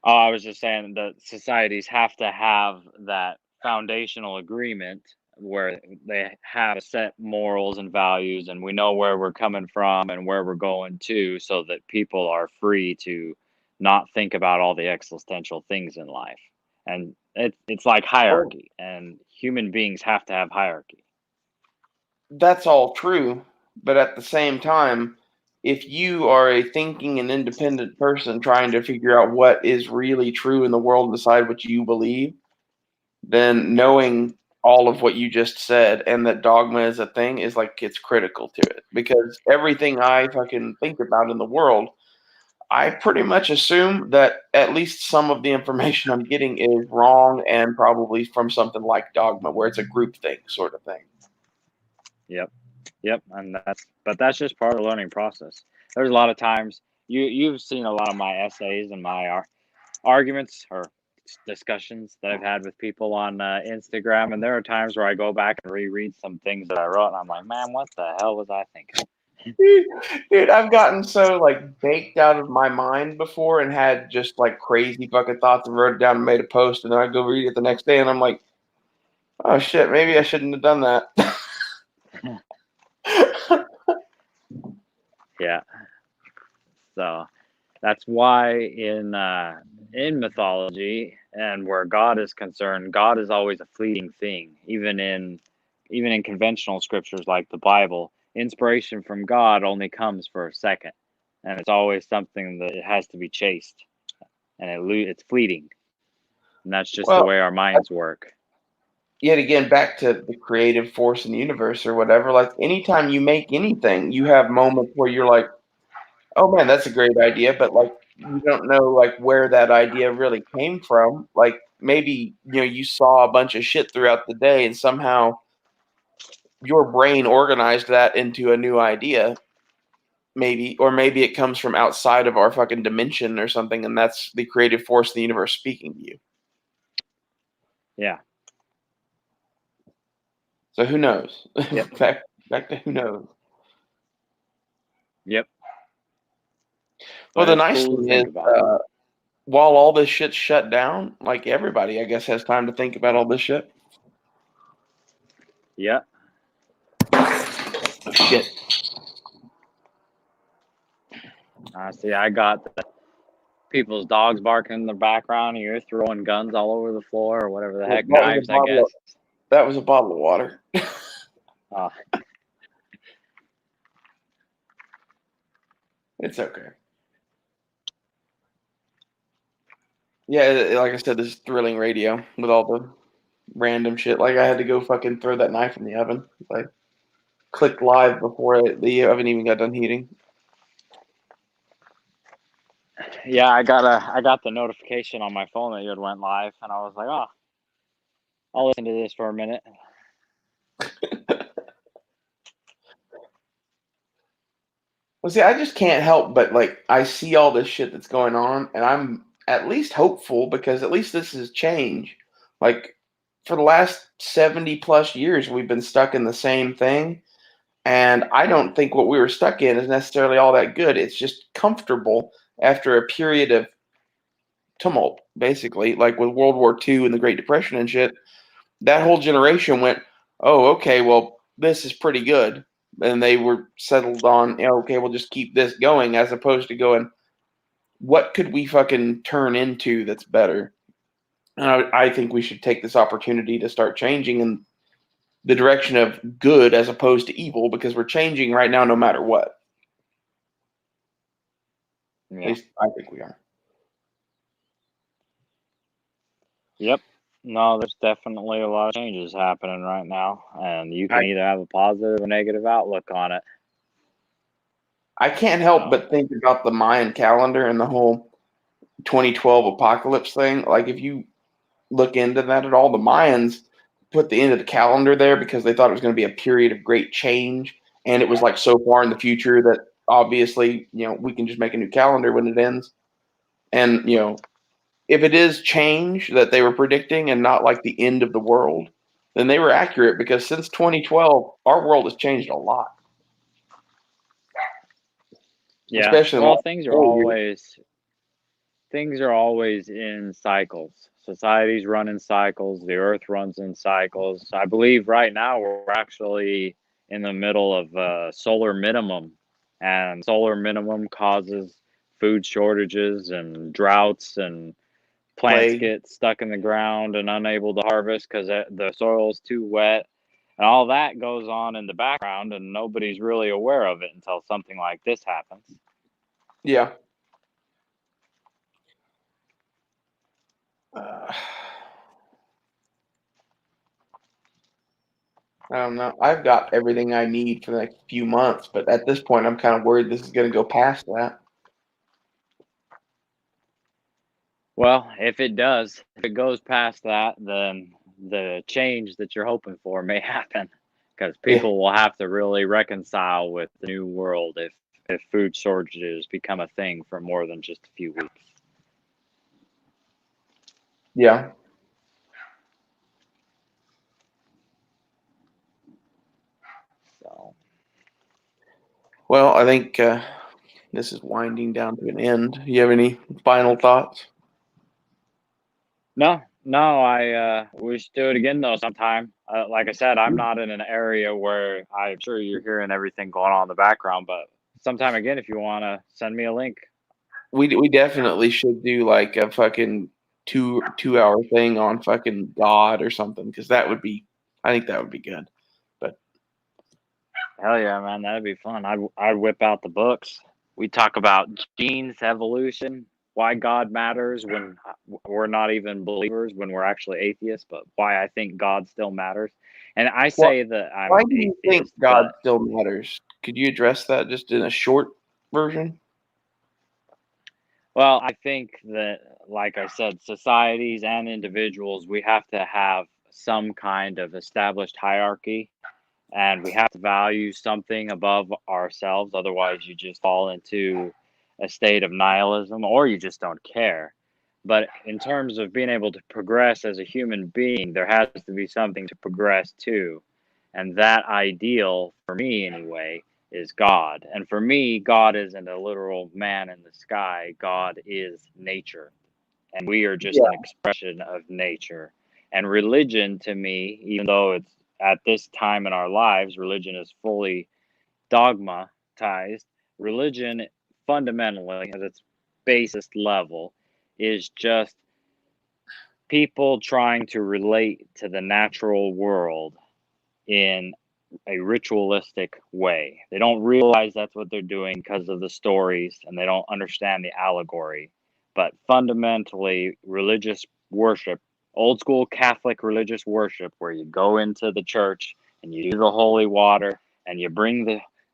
Oh, I was just saying that societies have to have that foundational agreement where they have set morals and values, and we know where we're coming from and where we're going to, so that people are free to not think about all the existential things in life. And it's like Well, hierarchy, and human beings have to have hierarchy. that's all true, but at the same time, if you are a thinking and independent person trying to figure out what is really true in the world and decide what you believe, then knowing all of what you just said and that dogma is a thing is like it's critical to it because everything I fucking think about in the world, I pretty much assume that at least some of the information I'm getting is wrong and probably from something like dogma where it's a group thing sort of thing. Yep. Yep, and that's just part of the learning process. There's a lot of times you've seen a lot of my essays and my arguments or discussions that I've had with people on Instagram, and there are times where I go back and reread some things that I wrote, and I'm like, man, what the hell was I thinking? Dude, I've gotten so like baked out of my mind before and had just like crazy fucking thoughts and wrote it down and made a post, and then I go read it the next day and I'm like, oh shit, maybe I shouldn't have done that. Yeah, so that's why in mythology and where God is concerned, God is always a fleeting thing. Even in conventional scriptures like the Bible, inspiration from God only comes for a second, and it's always something that it has to be chased, and it's fleeting, and that's just the Well, way our minds work. yet again, back to the creative force in the universe or whatever. Like anytime you make anything, you have moments where you're like, "Oh man, that's a great idea," but like you don't know like where that idea really came from. Like maybe you saw a bunch of shit throughout the day and somehow your brain organized that into a new idea. Maybe, or maybe it comes from outside of our fucking dimension or something, and that's the creative force of the universe speaking to you. Yeah. So who knows? Yep. back to who knows. Yep. Well, But the it's nice cool to thing is, think about. while all this shit's shut down, like everybody, I guess, has time to think about all this shit. Yeah. Oh, shit. See, I got the people's dogs barking in the background, and you're throwing guns all over the floor or whatever the Well, heck, knives, I guess. that was a bottle of water. Uh, It's okay. Yeah, like I said, this is thrilling radio with all the random shit. Like I had to go fucking throw that knife in the oven. Like clicked live before the oven even got done heating. yeah, I got the notification on my phone that you had went live, and I was like, oh, I'll listen to this for a minute. Well, see, I just can't help but like I see all this shit that's going on, and I'm at least hopeful because at least this is change. Like for the last 70 plus years, we've been stuck in the same thing, and I don't think what we were stuck in is necessarily all that good. It's just comfortable after a period of tumult, basically, like with World War II and the Great Depression and shit. That whole generation went, "Oh, okay, well, this is pretty good," and they were settled on, "Okay, we'll just keep this going," as opposed to going, "What could we fucking turn into that's better?" And I think we should take this opportunity to start changing in the direction of good as opposed to evil because we're changing right now, no matter what. At Yeah. least I think we are. Yep. No, there's definitely a lot of changes happening right now, and you can I either have a positive or negative outlook on it. I can't help So, but think about the Mayan calendar and the whole 2012 apocalypse thing. Like if you look into that at all, the Mayans put the end of the calendar there because they thought it was going to be a period of great change, and it was like so far in the future that obviously we can just make a new calendar when it ends. And if it is change that they were predicting and not like the end of the world, then they were accurate because since 2012, our world has changed a lot, yeah. especially in the Well, last things are 4 years. always in cycles. Societies run in cycles. The earth runs in cycles. I believe right now we're actually in the middle of solar minimum, and solar minimum causes food shortages and droughts, and plants Plague. get stuck in the ground and unable to harvest because the soil's too wet. And all that goes on in the background, and nobody's really aware of it until something like this happens. Yeah. Uh, I don't know. I've got everything I need for the next few months, but at this point, I'm kind of worried this is going to go past that. Well, if it goes past that, then the change that you're hoping for may happen because Yeah. people will have to really reconcile with the new world if food shortages become a thing for more than just a few weeks. Yeah. So, Well, I think this is winding down to an end. You have any final thoughts? no, we should do it again though sometime. Like I said, I'm not in an area where I'm sure you're hearing everything going on in the background, but sometime again, if you want to send me a link. We definitely should do like a fucking two hour thing on fucking God or something because that would be. I think that would be good. But Hell yeah, man, that'd be fun. I'd whip out the books. We talk about genes, evolution, why God matters when we're not even believers, when we're actually atheists, but why I think God still matters. And I Well, say that I'm why an do you think atheist, God but still matters? Could you address that just in a short version? well, I think that, like I said, societies and individuals, we have to have some kind of established hierarchy, and we have to value something above ourselves. Otherwise, you just fall into a state of nihilism or you just don't care. But in terms of being able to progress as a human being, there has to be something to progress to. And that ideal, for me anyway, is God. And for me, God isn't a literal man in the sky, God is nature. And we are just an Yeah. expression of nature. And religion, to me, even though it's at this time in our lives, religion is fully dogmatized. Religion, fundamentally, at its basest level, is just people trying to relate to the natural world in a ritualistic way. They don't realize that's what they're doing because of the stories and they don't understand the allegory. But fundamentally, religious worship, old school Catholic religious worship, where you go into the church and you do the holy water and you bring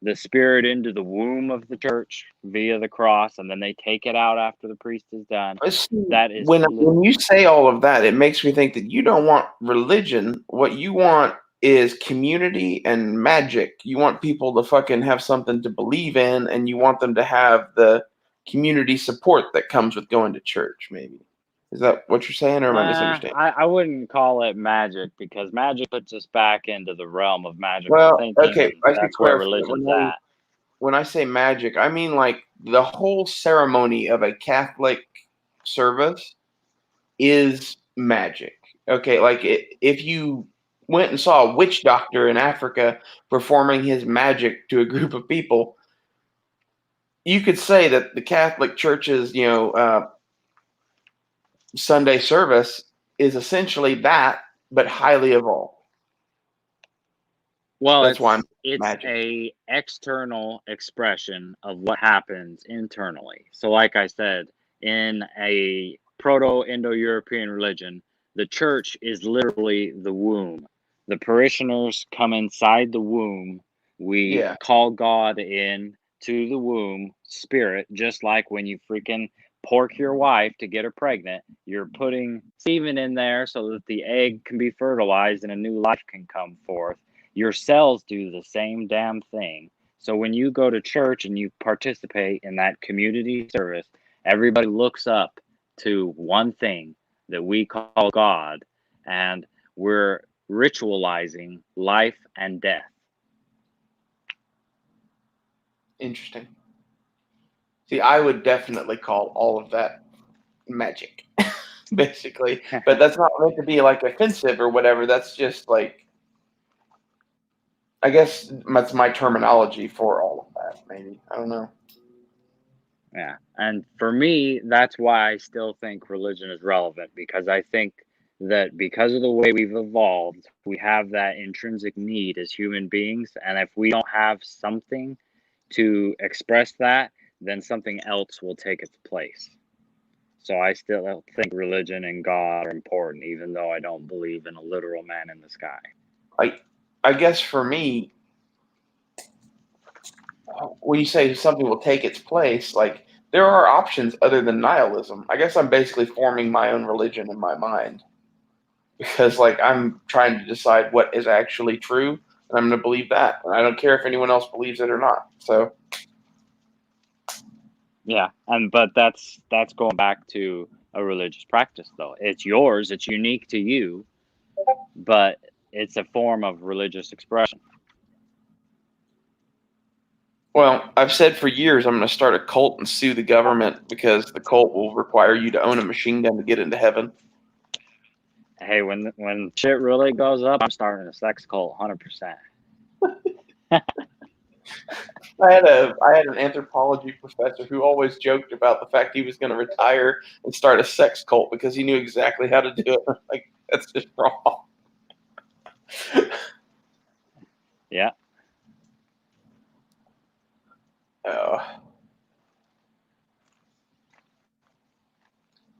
the spirit into the womb of the church via the cross, and then they take it out after the priest is done. See, That is when you say all of that, it makes me think that you don't want religion. What you want is community and magic. You want people to fucking have something to believe in, and you want them to have the community support that comes with going to church. Maybe is that what you're saying, or am I misunderstanding? I wouldn't call it magic because magic puts us back into the realm of magical Well, thinking, okay, and I should that's where clarify. religion's at. When I say magic, I mean like the whole ceremony of a Catholic service is magic. Okay, like if you went and saw a witch doctor in Africa performing his magic to a group of people, you could say that the Catholic Church's, Sunday service is essentially that, but highly evolved. Well, That's why I'm it's magic. a external expression of what happens internally. So, like I said, in a Proto-Indo-European religion, the church is literally the womb. The parishioners come inside the womb. We Yeah, call God in to the womb, spirit, just like when you freaking pork your wife to get her pregnant. You're putting semen in there so that the egg can be fertilized and a new life can come forth. Your cells do the same damn thing. So when you go to church and you participate in that community service, everybody looks up to one thing that we call God, and we're ritualizing life and death. interesting. See, I would definitely call all of that magic, basically. But that's not meant to be like offensive or whatever. That's just like, I guess that's my terminology for all of that. Maybe I don't know. Yeah. And for me, that's why I still think religion is relevant, because I think that because of the way we've evolved, we have that intrinsic need as human beings. And if we don't have something to express that, then something else will take its place. So I still think religion and God are important, even though I don't believe in a literal man in the sky. I I guess for me, when you say something will take its place, like there are options other than nihilism. I guess I'm basically forming my own religion in my mind because like I'm trying to decide what is actually true, and I'm going to believe that. And I don't care if anyone else believes it or not. So Yeah, and but that's going back to a religious practice though. It's yours, it's unique to you, but it's a form of religious expression. well, I've said for years I'm going to start a cult and sue the government because the cult will require you to own a machine gun to get into heaven. Hey, when shit really goes up, I'm starting a sex cult, 100%. I had an anthropology professor who always joked about the fact he was going to retire and start a sex cult because he knew exactly how to do it. Like that's just wrong. Yeah. Uh,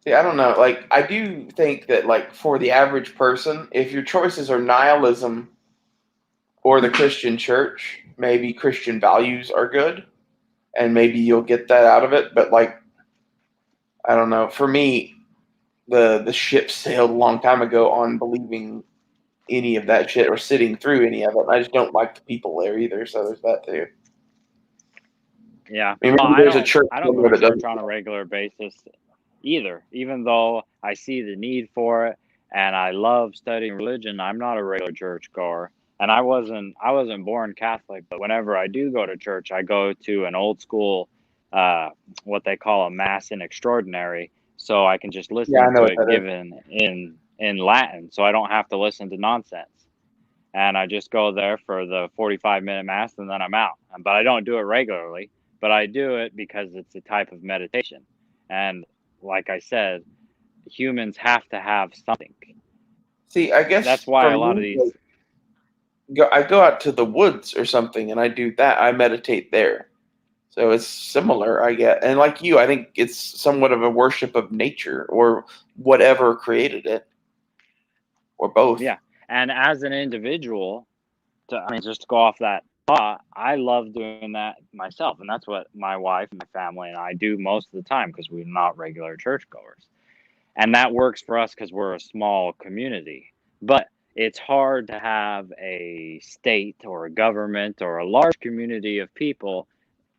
See, I don't know. Like, I do think that, like, for the average person, if your choices are nihilism or the Christian church, maybe Christian values are good, and maybe you'll get that out of it. But like, I don't know. For me, the ship sailed a long time ago on believing any of that shit or sitting through any of it. I just don't like the people there either. So there's that too. Yeah. I mean, Well, maybe there's a church I don't go somewhere to that church doesn't. on a regular basis either, even though I see the need for it and I love studying religion. I'm not a regular church goer. And I wasn't born Catholic, but whenever I do go to church, I go to an old school uh what they call a mass in extraordinary, so I can just Yeah, I listen know to what it that is. given in Latin, so I don't have to listen to nonsense. And I just go there for the 45-minute mass and then I'm out. But I don't do it regularly, but I do it because it's a type of meditation. And like I said, humans have to have something. See, I That's guess why for a lot of me, like, these, I go out to the woods or something and I do that. I meditate there. So it's similar, I get. And like you, I think it's somewhat of a worship of nature or whatever created it, or both. yeah. And as an individual, I mean, just to go off that thought, I love doing that myself. And that's what my wife and my family and I do most of the time because we're not regular churchgoers. And that works for us because we're a small community. But it's hard to have a state or a government or a large community of people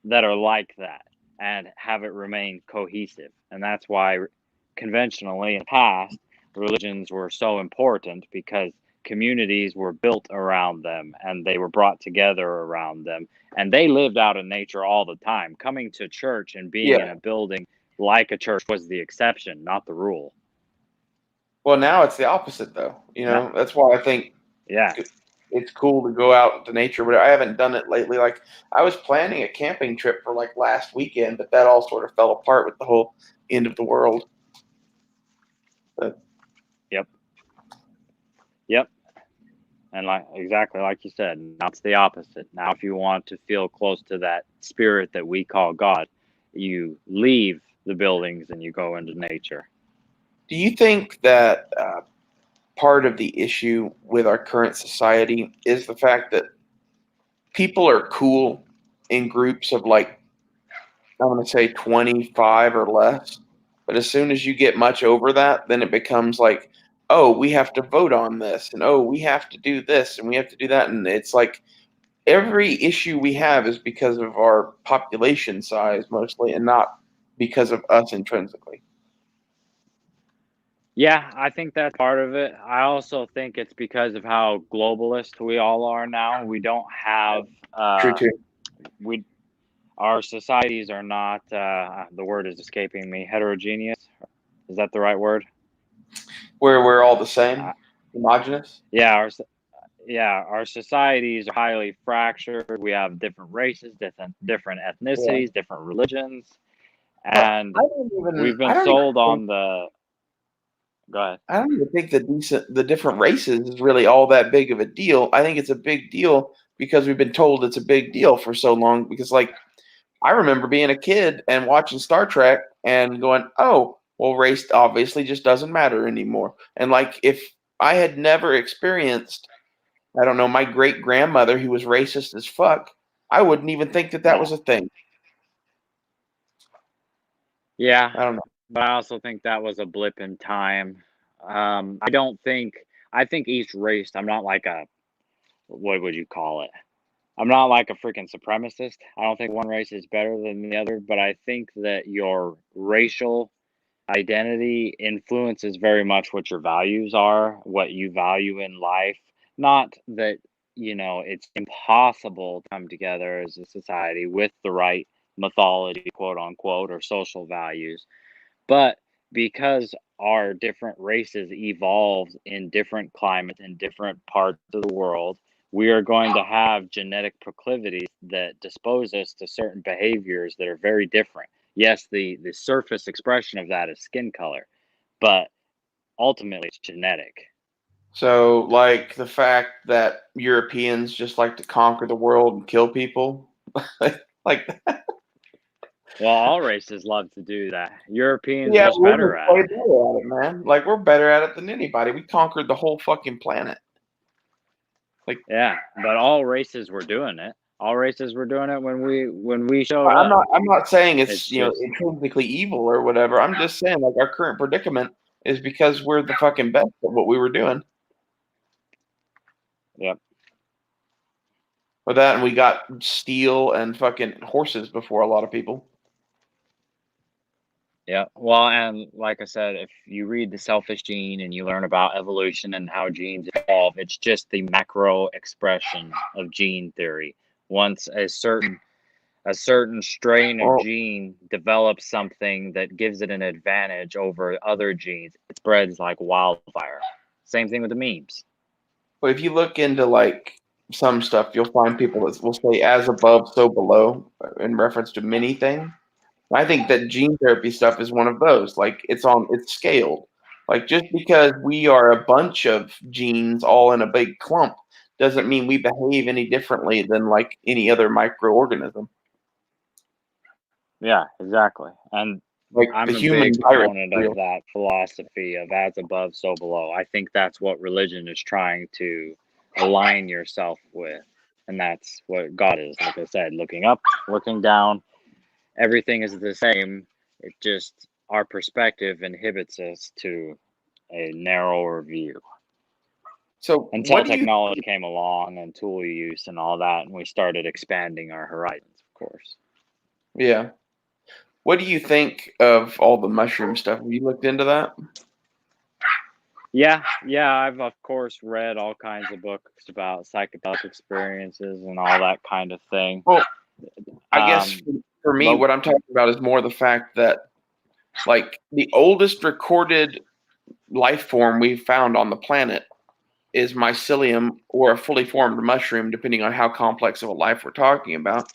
that are like that and have it remain cohesive. And that's why conventionally in the past, religions were so important because communities were built around them and they were brought together around them and they lived out in nature all the time. Coming to church and being in Yeah. a building like a church was the exception, not the rule. Well, now it's the opposite, though. Nah, That's why I think yeah. it's cool to go out into nature, but I haven't done it lately. Like, I was planning a camping trip for like last weekend, but that all sort of fell apart with the whole end of the world. But Yep. Yep. And like exactly like you said, now it's the opposite. Now if you want to feel close to that spirit that we call God, you leave the buildings and you go into nature. do you think that part of the issue with our current society is the fact that people are cool in groups of like, I'm going to say 25 or less. But as soon as you get much over that, then it becomes like, oh, we have to vote on this, and oh, we have to do this, and we have to do that. And it's like every issue we have is because of our population size mostly, and not because of us intrinsically. Yeah, I think that's part of it. I also think it's because of how globalist we all are now. We don't have True, uh too. we our societies are not the word is escaping me, heterogeneous. Is that the right word? Where we're all the Uh, same, homogenous. yeah, our societies are highly fractured. We have different races, different Yeah. ethnicities, different religions, But and I don't we've even. been I don't even sold think. on the go ahead. I don't even think the different races is really all that big of a deal. I think it's a big deal because we've been told it's a big deal for so long. Because like I remember being a kid and watching Star Trek and going, "Oh, well, race obviously just doesn't matter anymore." And like if I had never experienced, I don't know, my great grandmother who was racist as fuck, I wouldn't even think that that Yeah, was a thing. yeah, I don't know. but I also think that was a blip in time. I don't think I think each race. I'm not like a what would you call it? I'm not like a freaking supremacist. I don't think one race is better than the other, but I think that your racial identity influences very much what your values are, what you value in life. Not that, it's impossible to come together as a society with the right mythology, quote unquote, or social values, but because our different races evolved in different climates in different parts of the world, we are going to have genetic proclivities that dispose us to certain behaviors that are very different. Yes, the surface expression of that is skin color, but ultimately it's genetic. So, like the fact that Europeans just like to conquer the world and kill people, like Well, all races love to do that. Europeans are Yeah, just we're better just at way it. better at it, man. Like we're better at it than anybody. We conquered the whole fucking planet. Like Yeah, but all races were doing it. All races were doing it when we showed up. I'm not saying it's It's just intrinsically evil or whatever. I'm just saying like our current predicament is because we're the fucking best at what we were doing. yep. With that, and we got steel and fucking horses before a lot of people. Yeah. Well, and like I said, if you read The Selfish Gene and you learn about evolution and how genes evolve, it's just the macro expression of gene theory. Once a certain strain of Well, gene develops something that gives it an advantage over other genes, it spreads like wildfire. Same thing with the memes. but if you look into like some stuff, you'll find people that will say "as above, so below" in reference to many things. I think that gene therapy stuff is one of those. Like it's scaled. Like just because we are a bunch of genes all in a big clump doesn't mean we behave any differently than like any other microorganism. Yeah, exactly. And Like the I'm a big human virus proponent is of real. that philosophy of as above, so below. I think that's what religion is trying to align yourself with. And that's what God is. Like I said, looking up, looking down, everything is the same. It just, our perspective inhibits us to a narrower view. So Until what do you technology came along and tool use and all that, and we started expanding our horizons, of course. yeah. What do you think of all the mushroom stuff? Have you looked into that? Yeah, yeah, I've of course read all kinds of books about psychedelic experiences and all that kind of thing. Well, I guess Um, for me, but what I'm talking about is more the fact that like the oldest recorded life form we've found on the planet is mycelium or a fully formed mushroom, depending on how complex of a life we're talking about.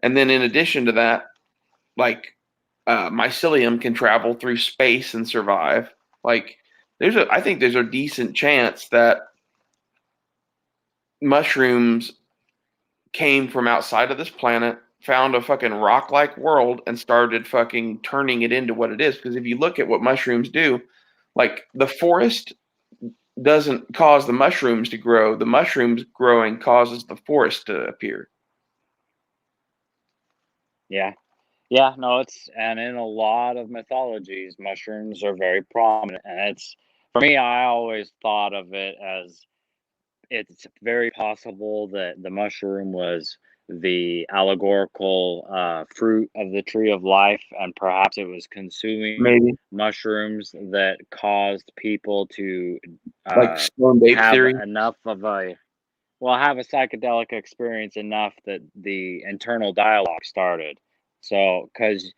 And then in addition to that, like mycelium can travel through space and survive. Like I think there's a decent chance that mushrooms came from outside of this planet, found a fucking rock-like world, and started fucking turning it into what it is. Because if you look at what mushrooms do, like the forest doesn't cause the mushrooms to grow. The mushrooms growing causes the forest to appear. yeah, yeah, no, it's and in a lot of mythologies, mushrooms are very prominent, and it's for me. I always thought of it as it's very possible that the mushroom was the allegorical fruit of the tree of life, and perhaps it was consuming Maybe mushrooms that caused people to like uh, stone ape have theory. enough of a have a psychedelic experience enough that the internal dialogue started. So, because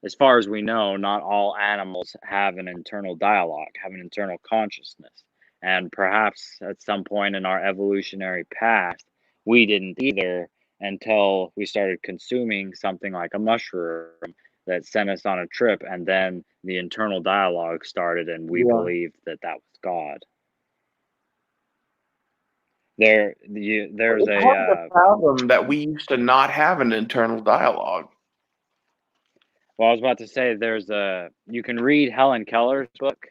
as far as we know, not all animals have an internal dialogue, have an internal consciousness. And perhaps at some point in our evolutionary past, we didn't either until we started consuming something like a mushroom that sent us on a trip. And then the internal dialogue started, and we Yeah. believed that that was God. But There's it's a hard to fathom that we used to not have an internal dialogue. Well, I was about to say you can read Helen Keller's book,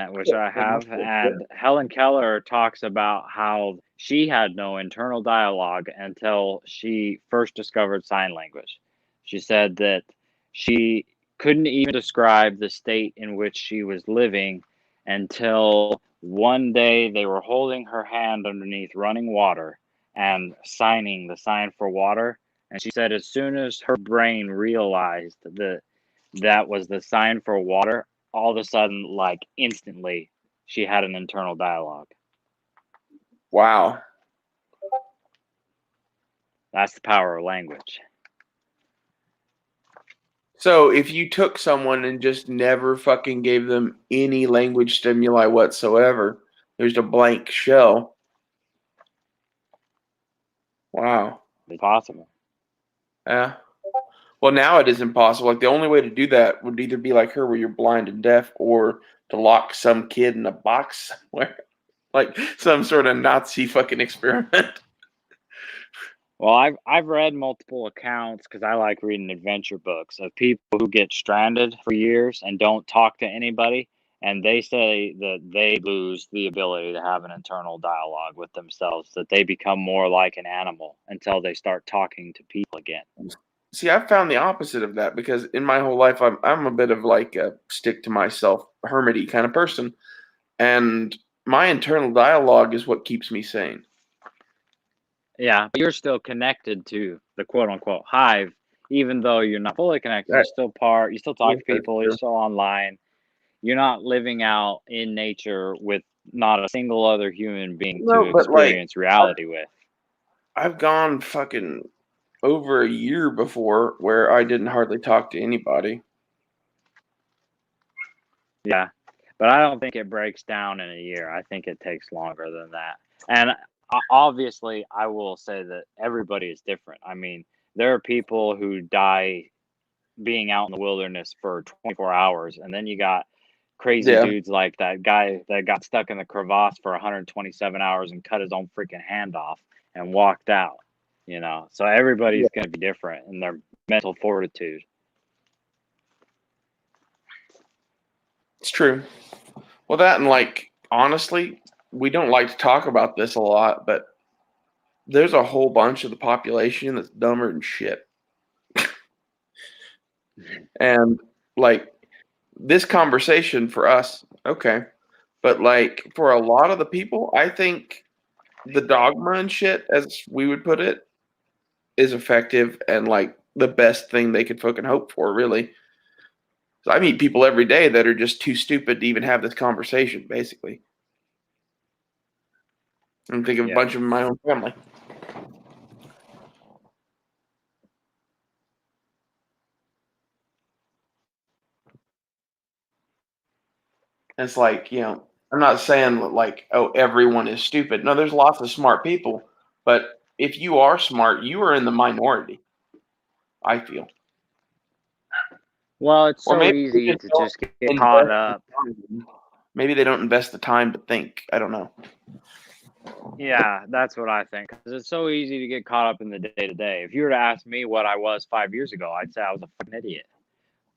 which I have, and Helen Keller talks about how she had no internal dialogue until she first discovered sign language. She said that she couldn't even describe the state in which she was living until one day they were holding her hand underneath running water and signing the sign for water. And she said as soon as her brain realized that that was the sign for water, all of a sudden, like instantly, she had an internal dialogue. Wow. That's the power of language. So if you took someone and just never fucking gave them any language stimuli whatsoever, there's a blank shell. Wow. It's possible. Yeah. Well, now it is impossible. Like the only way to do that would either be like her, where you're blind and deaf, or to lock some kid in a box somewhere, like some sort of Nazi fucking experiment. Well, I've read multiple accounts because I like reading adventure books of people who get stranded for years and don't talk to anybody, and they say that they lose the ability to have an internal dialogue with themselves, that they become more like an animal until they start talking to people again. See, I've found the opposite of that because in my whole life, I'm a bit of like a stick to myself, hermity kind of person, and my internal dialogue is what keeps me sane. Yeah, but you're still connected to the quote unquote hive, even though you're not fully connected. You're That, still part. You still talk yes, to that's people. You're true. still online. You're not living out in nature with not a single other human being to No, but like experience reality with. I've gone fucking over a year before where I didn't hardly talk to anybody. Yeah, but I don't think it breaks down in a year. I think it takes longer than that. And obviously, I will say that everybody is different. I mean, there are people who die being out in the wilderness for 24 hours, and then you got crazy Yeah, dudes like that guy that got stuck in the crevasse for 127 hours and cut his own freaking hand off and walked out. So yeah, everybody's going to be different in their mental fortitude. it's true. Well, that and like honestly, we don't like to talk about this a lot, but there's a whole bunch of the population that's dumber than shit. And like this conversation for us, okay. But like for a lot of the people, I think the dogma and shit, as we would put it, is effective and like the best thing they could fucking hope for, really. So I meet people every day that are just too stupid to even have this conversation, basically. I'm thinking of a Yeah. bunch of them in my own family. It's like, I'm not saying that like, oh, everyone is stupid. No, there's lots of smart people. But if you are smart, you are in the minority, I feel. Well, it's Or so maybe they easy just to don't just get caught invest the up. time. Maybe they don't invest the time to think. I don't know. Yeah, that's what I think. 'Cause it's so easy to get caught up in the day to day. If you were to ask me what I was 5 years ago, I'd say I was a fucking idiot.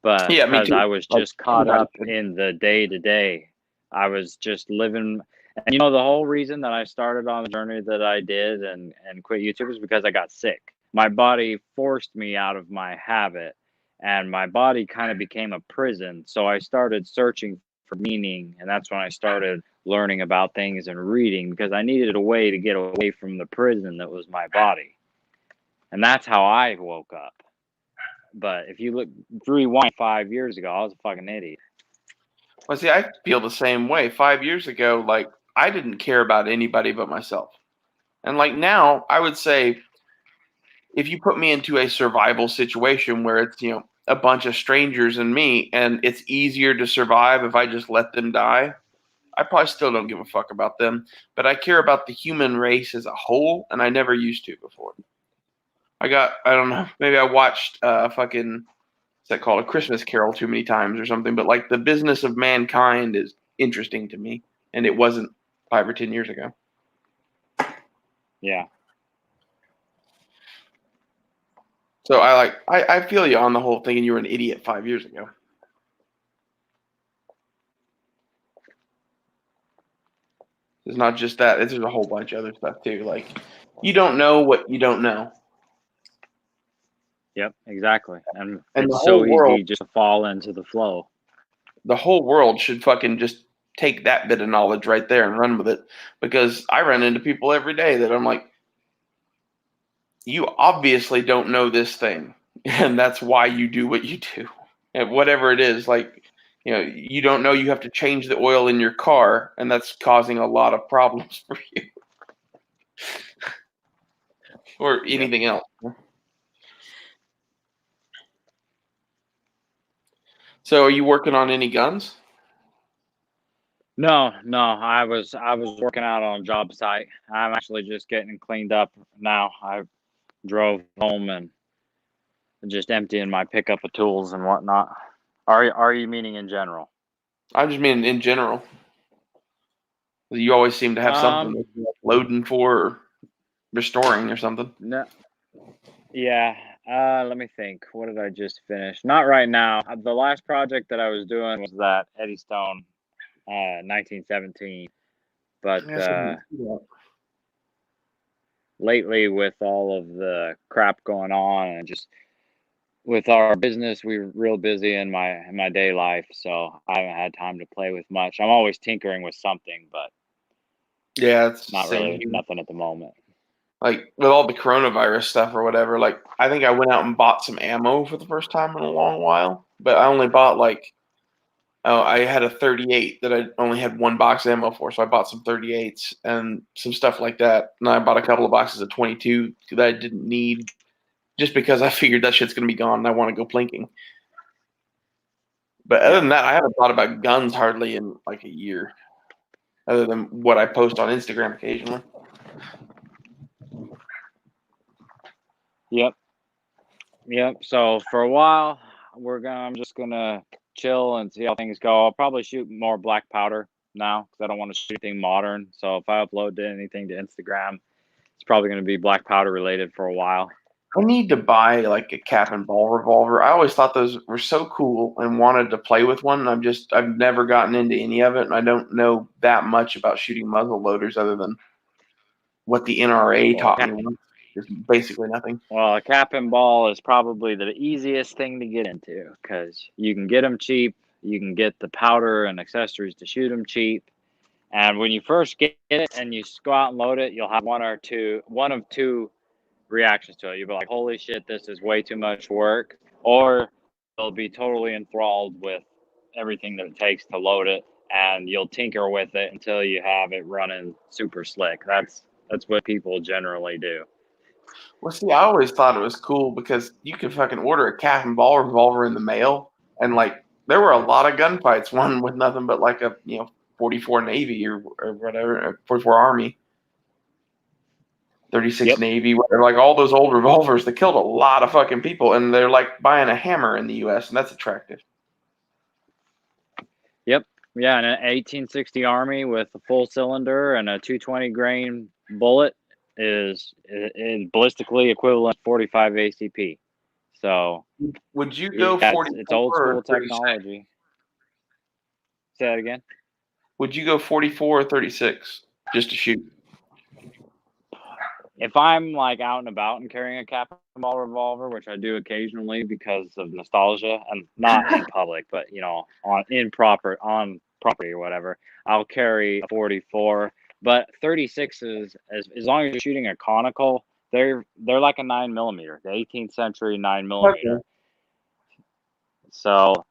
But Yeah, me because too. I was Like just caught everybody up should. in the day to day, I was just living. And the whole reason that I started on the journey that I did and quit YouTube is because I got sick. My body forced me out of my habit, and my body kind of became a prison. So I started searching for meaning, and that's when I started learning about things and reading because I needed a way to get away from the prison that was my body. And that's how I woke up. But if you look rewind 5 years ago, I was a fucking idiot. Well, see, I feel the same way. 5 years ago, like I didn't care about anybody but myself. And like now, I would say if you put me into a survival situation where it's, a bunch of strangers and me, and it's easier to survive if I just let them die, I probably still don't give a fuck about them. But I care about the human race as a whole, and I never used to before. I don't know, maybe I watched fucking, what's that called? A Christmas Carol too many times or something, but like the business of mankind is interesting to me, and it wasn't 5 or 10 years ago. Yeah. So I feel you on the whole thing, and you were an idiot 5 years ago. It's not just that; there's a whole bunch of other stuff too. Like you don't know what you don't know, Yep. Exactly. And and it's so easy just to fall into the flow. the whole world should fucking just take that bit of knowledge right there and run with it. Because I run into people every day that I'm like, you obviously don't know this thing, and that's why you do what you do, and whatever it is. Like, you don't know you have to change the oil in your car, and that's causing a lot of problems for you, or Yep. anything else. So, are you working on any guns? No, no. I was working out on a job site. I'm actually just getting cleaned up now. I drove home and just emptying my pickup of tools and whatnot. Are you meaning in general? I just mean in general. You always seem to have something Um, that you're loading for or restoring or something. no. Yeah. Let me think. What did I just finish? Not right now. The last project that I was doing was that Eddystone 1917. But Yes, I didn't see that. lately, with all of the crap going on and just with our business, we're real busy in my day life, so I haven't had time to play with much. I'm always tinkering with something, but Yeah, it's the not same really here. nothing at the moment. Like with all the coronavirus stuff or whatever, like I think I went out and bought some ammo for the first time in a long while, but I only bought like I had a 38 that I only had one box of ammo for, so I bought some 38s and some stuff like that. And I bought a couple of boxes of 22 that I didn't need just because I figured that shit's gonna be gone and I want to go plinking. But other Yep. than that, I haven't thought about guns hardly in like a year, other than what I post on Instagram occasionally. Yep. Yep. So for a while, I'm just gonna chill and see how things go. I'll probably shoot more black powder now because I don't want to shoot anything modern. So if I upload anything to Instagram, it's probably gonna be black powder related for a while. I need to buy like a cap and ball revolver. I always thought those were so cool and wanted to play with one. I've never gotten into any of it, and I don't know that much about shooting muzzle loaders other than what the NRA Well, taught me once. Just basically nothing. a cap and ball is probably the easiest thing to get into because you can get them cheap. You can get the powder and accessories to shoot them cheap. And when you first get it and you go out and load it, you'll have one of two reactions to it. You'll be like, holy shit, this is way too much work. Or you'll be totally enthralled with everything that it takes to load it and you'll tinker with it until you have it running super slick. That's what people generally do. Well, see, I always thought it was cool because you could fucking order a cap and ball revolver in the mail, and like there were a lot of gunfights. One with nothing but like a 44 Navy or whatever, 44 Army, 36 Yep. Navy, whatever, like all those old revolvers that killed a lot of fucking people, and they're like buying a hammer in the U.S. and that's attractive. Yep. Yeah, an 1860 Army with a full cylinder and a 220 grain bullet is ballistically equivalent to 45 ACP. So Would you go yeah, it's 44 old or school 36? technology. Say that again. Would you go 44 or 36 just to shoot? If I'm like out and about and carrying a cap and ball revolver, which I do occasionally because of nostalgia, and not in public, but on property or whatever, I'll carry a 44. But 36s, as long as you're shooting a conical, they're like a 9 millimeter, the 18th century 9 millimeter. Okay. So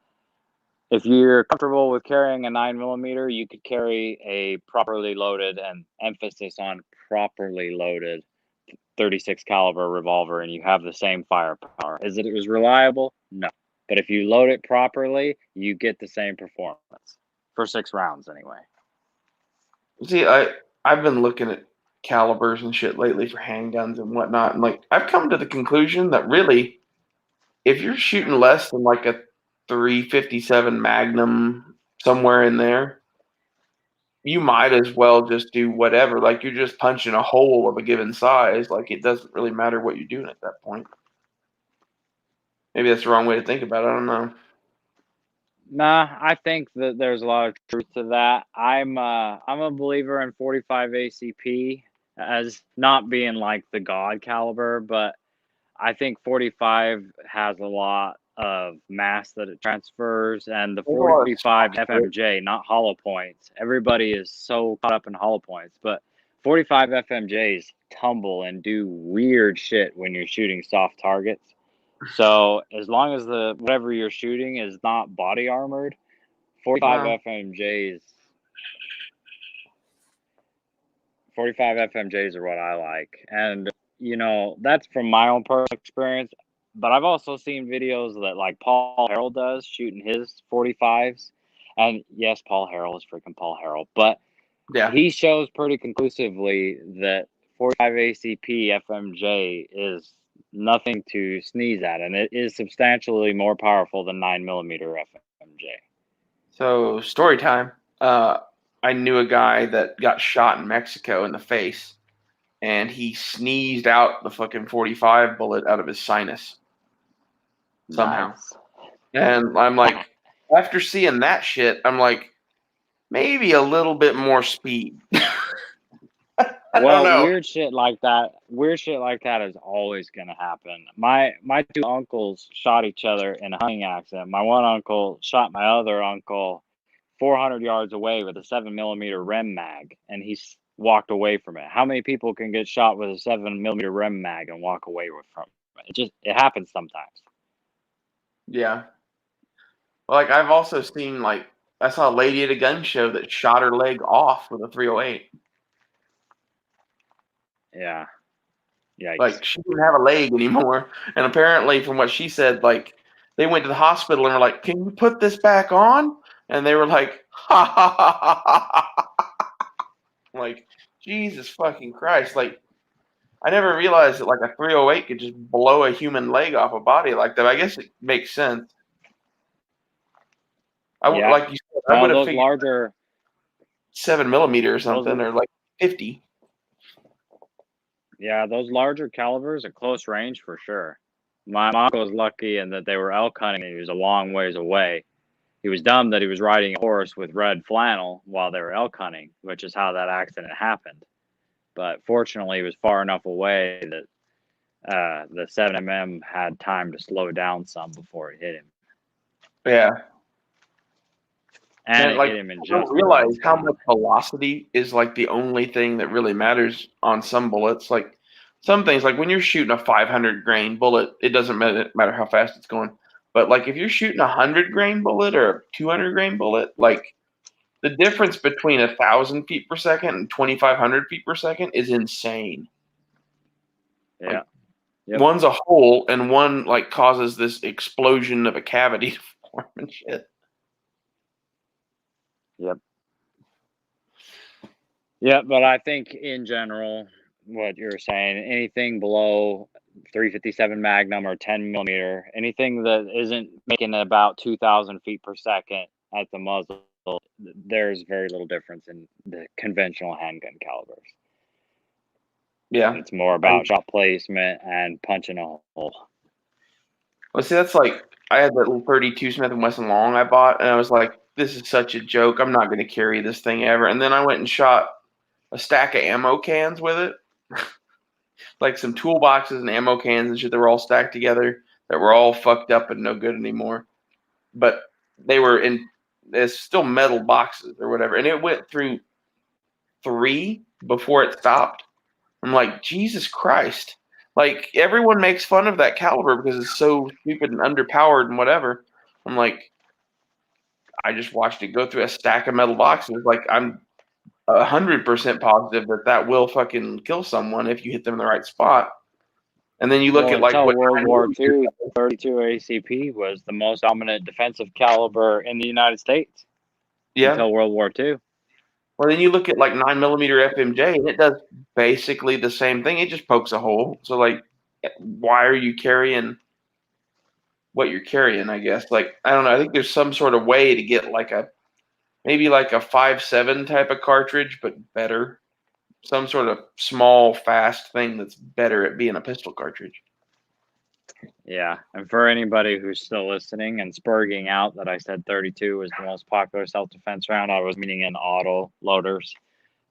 if you're comfortable with carrying a 9 millimeter, you could carry a properly loaded, and emphasis on properly loaded, 36 caliber revolver, and you have the same firepower. Is it as reliable? No. But if you load it properly, you get the same performance for 6 rounds anyway. See, I've been looking at calibers and shit lately for handguns and whatnot, and like I've come to the conclusion that really, if you're shooting less than like a 357 Magnum somewhere in there, you might as well just do whatever. Like you're just punching a hole of a given size. Like it doesn't really matter what you're doing at that point. Maybe that's the wrong way to think about it. I don't know. Nah, I think that there's a lot of truth to that. I'm a believer in 45 ACP as not being like the god caliber, but I think 45 has a lot of mass that it transfers, and the There's a lot of 45 smash to it. FMJ, not hollow points. Everybody is so caught up in hollow points, but 45 FMJs tumble and do weird shit when you're shooting soft targets. So as long as the whatever you're shooting is not body armored, 45 No. FMJs 45 FMJs are what I like. And, that's from my own personal experience. But I've also seen videos that like Paul Harrell does shooting his 45s. And yes, Paul Harrell is freaking Paul Harrell. But Yeah. he shows pretty conclusively that 45 ACP FMJ is nothing to sneeze at. And it is substantially more powerful than 9 millimeter FMJ. So story time. I knew a guy that got shot in Mexico in the face, and he sneezed out the fucking 45 bullet out of his sinus somehow. Nice. And I'm like, after seeing that shit, I'm like, maybe a little bit more speed. I don't know. Weird shit like that. Weird shit like that is always gonna happen. My two uncles shot each other in a hunting accident. My one uncle shot my other uncle 400 yards away with a 7mm Rem mag, and walked away from it. How many people can get shot with a 7mm Rem mag and walk away from it? It happens sometimes. Yeah. Like I've also seen I saw a lady at a gun show that shot her leg off with a 308. Yeah. Yikes. Like she didn't have a leg anymore, and apparently, from what she said, like they went to the hospital and were like, "Can you put this back on?" And they were like, "Ha ha ha ha ha ha!" Like Jesus fucking Christ! Like I never realized that like a 308 could just blow a human leg off a body like that. I guess it makes sense. Yeah. Like you said, I would have Those figured larger 7mm or something, or like 50. Yeah, those larger calibers at close range for sure. My uncle was lucky in that they were elk hunting and he was a long ways away. He was dumb that he was riding a horse with red flannel while they were elk hunting, which is how that accident happened. But fortunately, he was far enough away that the 7mm had time to slow down some before it hit him. Yeah. And it like, hit him in I just don't the realize right how spot. much velocity is like the only thing that really matters on some bullets. Like some things, like when you're shooting a 500 grain bullet, it doesn't matter how fast it's going. But like if you're shooting a 100 grain bullet or a 200 grain bullet, like the difference between 1,000 feet per second and 2,500 feet per second is insane. Yeah. Like, Yep. one's a hole and one like causes this explosion of a cavity to form and shit. Yep. Yeah, but I think in general, what you're saying, anything below 357 Magnum or 10mm, anything that isn't making about 2,000 feet per second at the muzzle, there's very little difference in the conventional handgun calibers. Yeah. It's more about shot placement and punching a hole. Well, see, that's like I had that little 32 Smith & Wesson long I bought, and I was like, this is such a joke. I'm not going to carry this thing ever. And then I went and shot a stack of ammo cans with it, like some toolboxes and ammo cans and shit that were all stacked together that were all fucked up and no good anymore. But they were in it's still metal boxes or whatever, and it went through 3 before it stopped. I'm like, Jesus Christ. Like, everyone makes fun of that caliber because it's so stupid and underpowered and whatever. I'm like, I just watched it go through a stack of metal boxes. Like, I'm 100% positive that will fucking kill someone if you hit them in the right spot. And then you look at like until what World War II, 32 ACP was the most dominant defensive caliber in the United States. Yeah. Until World War II. Well, then you look at like 9mm FMJ, and it does basically the same thing. It just pokes a hole. So, like, why are you carrying what you're carrying? I guess, like, I don't know. I think there's some sort of way to get like maybe like a 5.7 type of cartridge, but better. Some sort of small, fast thing that's better at being a pistol cartridge. Yeah, and for anybody who's still listening and spurging out that I said 32 was the most popular self-defense round, I was meaning in auto loaders.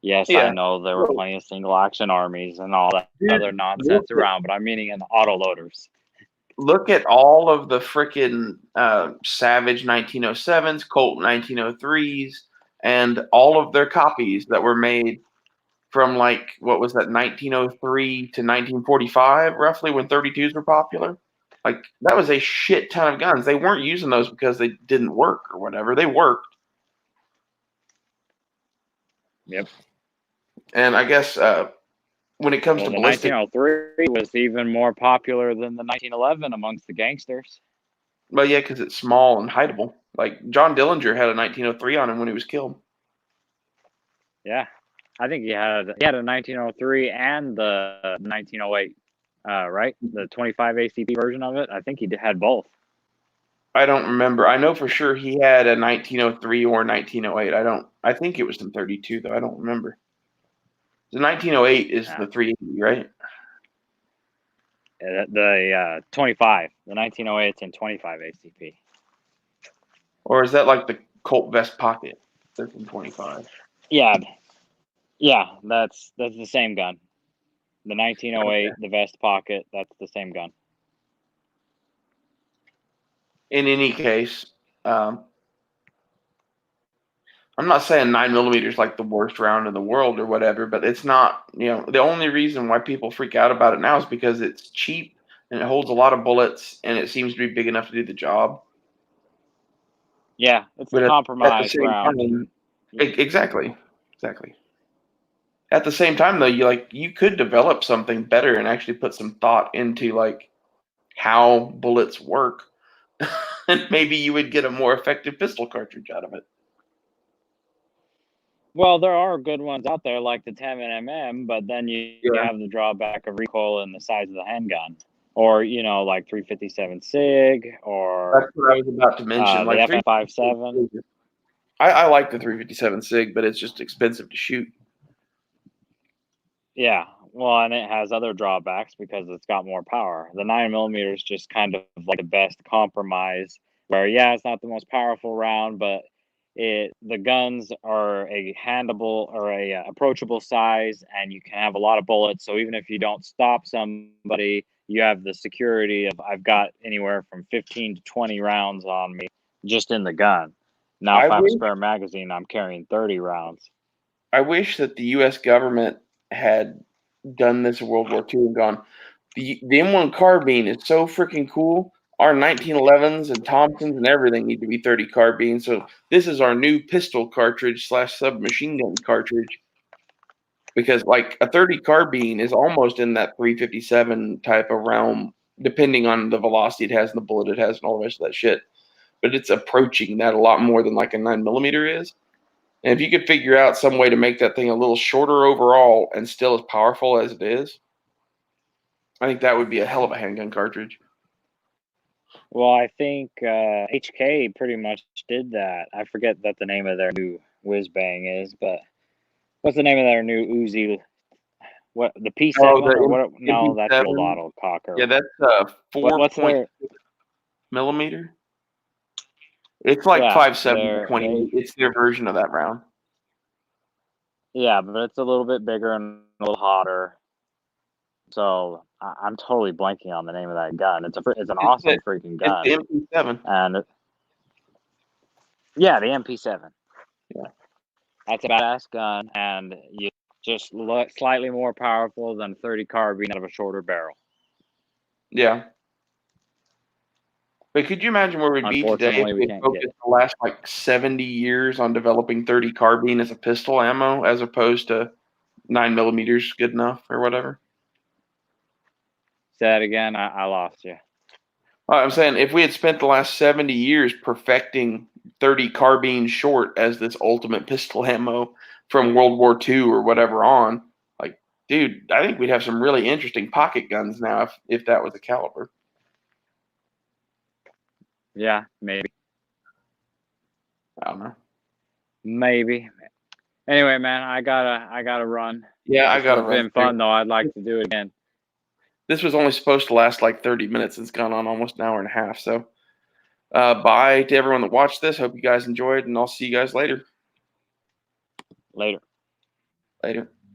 Yes, Yeah. I know there were plenty of single-action armies and all that other nonsense around, but I'm meaning in auto loaders. Look at all of the freaking Savage 1907s, Colt 1903s, and all of their copies that were made from like what was that 1903 to 1945 roughly when 32s were popular. Like that was a shit ton of guns. They weren't using those because they didn't work or whatever. They worked. Yep. And I guess when it comes to the ballistic, 1903 was even more popular than the 1911 amongst the gangsters. well, yeah, because it's small and hideable. Like John Dillinger had a 1903 on him when he was killed. Yeah, I think he had a 1903 and the 1908, right? The 25 ACP version of it. I think he had both. I don't remember. I know for sure he had a 1903 or 1908. I think it was in 32 though. I don't remember. The 1908 is Yeah. the 380, right? The 25, the 1908 and 25 ACP. Or is that like the Colt Vest Pocket? They're from 25. Yeah, that's the same gun. The 1908, the Vest Pocket, that's the same gun. In any case, I'm not saying 9mm is like the worst round in the world or whatever, but it's not. The only reason why people freak out about it now is because it's cheap and it holds a lot of bullets and it seems to be big enough to do the job. Yeah, it's But a at the compromise same round. time, exactly. At the same time, though, you could develop something better and actually put some thought into like how bullets work, and maybe you would get a more effective pistol cartridge out of it. Well, there are good ones out there like the 10mm, but then you Yeah, have the drawback of recoil and the size of the handgun, or like 357 SIG or that's what I was about to mention. the Like three, FN57. I like the 357 Sig, but it's just expensive to shoot. Yeah, well, and it has other drawbacks because it's got more power. The 9mm is just kind of like the best compromise, where it's not the most powerful round, but the guns are a handable or a approachable size, and you can have a lot of bullets. So even if you don't stop somebody, you have the security of I've got anywhere from 15 to 20 rounds on me just in the gun. Now, I if I have a wish spare magazine, I'm carrying 30 rounds. I wish that the U.S. government had done this in World War II and gone, the M1 carbine is so freaking cool. Our 1911s and Thompsons and everything need to be 30 carbine. So this is our new pistol cartridge / submachine gun cartridge. Because like a 30 carbine is almost in that 357 type of realm, depending on the velocity it has and the bullet it has and all the rest of that shit. But it's approaching that a lot more than like a 9mm is. And if you could figure out some way to make that thing a little shorter overall and still as powerful as it is, I think that would be a hell of a handgun cartridge. Well, I think HK pretty much did that. I forget what the name of their new whiz bang is, but what's the name of their new Uzi? What, the P7 Oh, the or what? No, that's the old MP7. auto cocker. Yeah, that's What's 4.6 their? millimeter. It's like Yeah, 5.7 to 28. It's their version of that round. Yeah, but it's a little bit bigger and a little hotter. So I'm totally blanking on the name of that gun. It's an awesome freaking gun. It's the MP7. And yeah, the MP7. Yeah. That's a badass gun, and you just look slightly more powerful than 30 carbine out of a shorter barrel. Yeah. But could you imagine where we'd be today if Unfortunately, we we can't get focused it. the last like 70 years on developing 30 carbine as a pistol ammo as opposed to 9mm good enough or whatever? Say that again. I lost you. I'm saying if we had spent the last 70 years perfecting 30 carbine short as this ultimate pistol ammo from World War II or whatever on, like, dude, I think we'd have some really interesting pocket guns now if that was the caliber. Yeah, maybe. I don't know. Maybe. Anyway, man, I gotta run. Yeah, I gotta It's run. been fun though. I'd like to do it again. This was only supposed to last like 30 minutes. It's gone on almost an hour and a half. So, bye to everyone that watched this. Hope you guys enjoyed, and I'll see you guys later. Later. Later.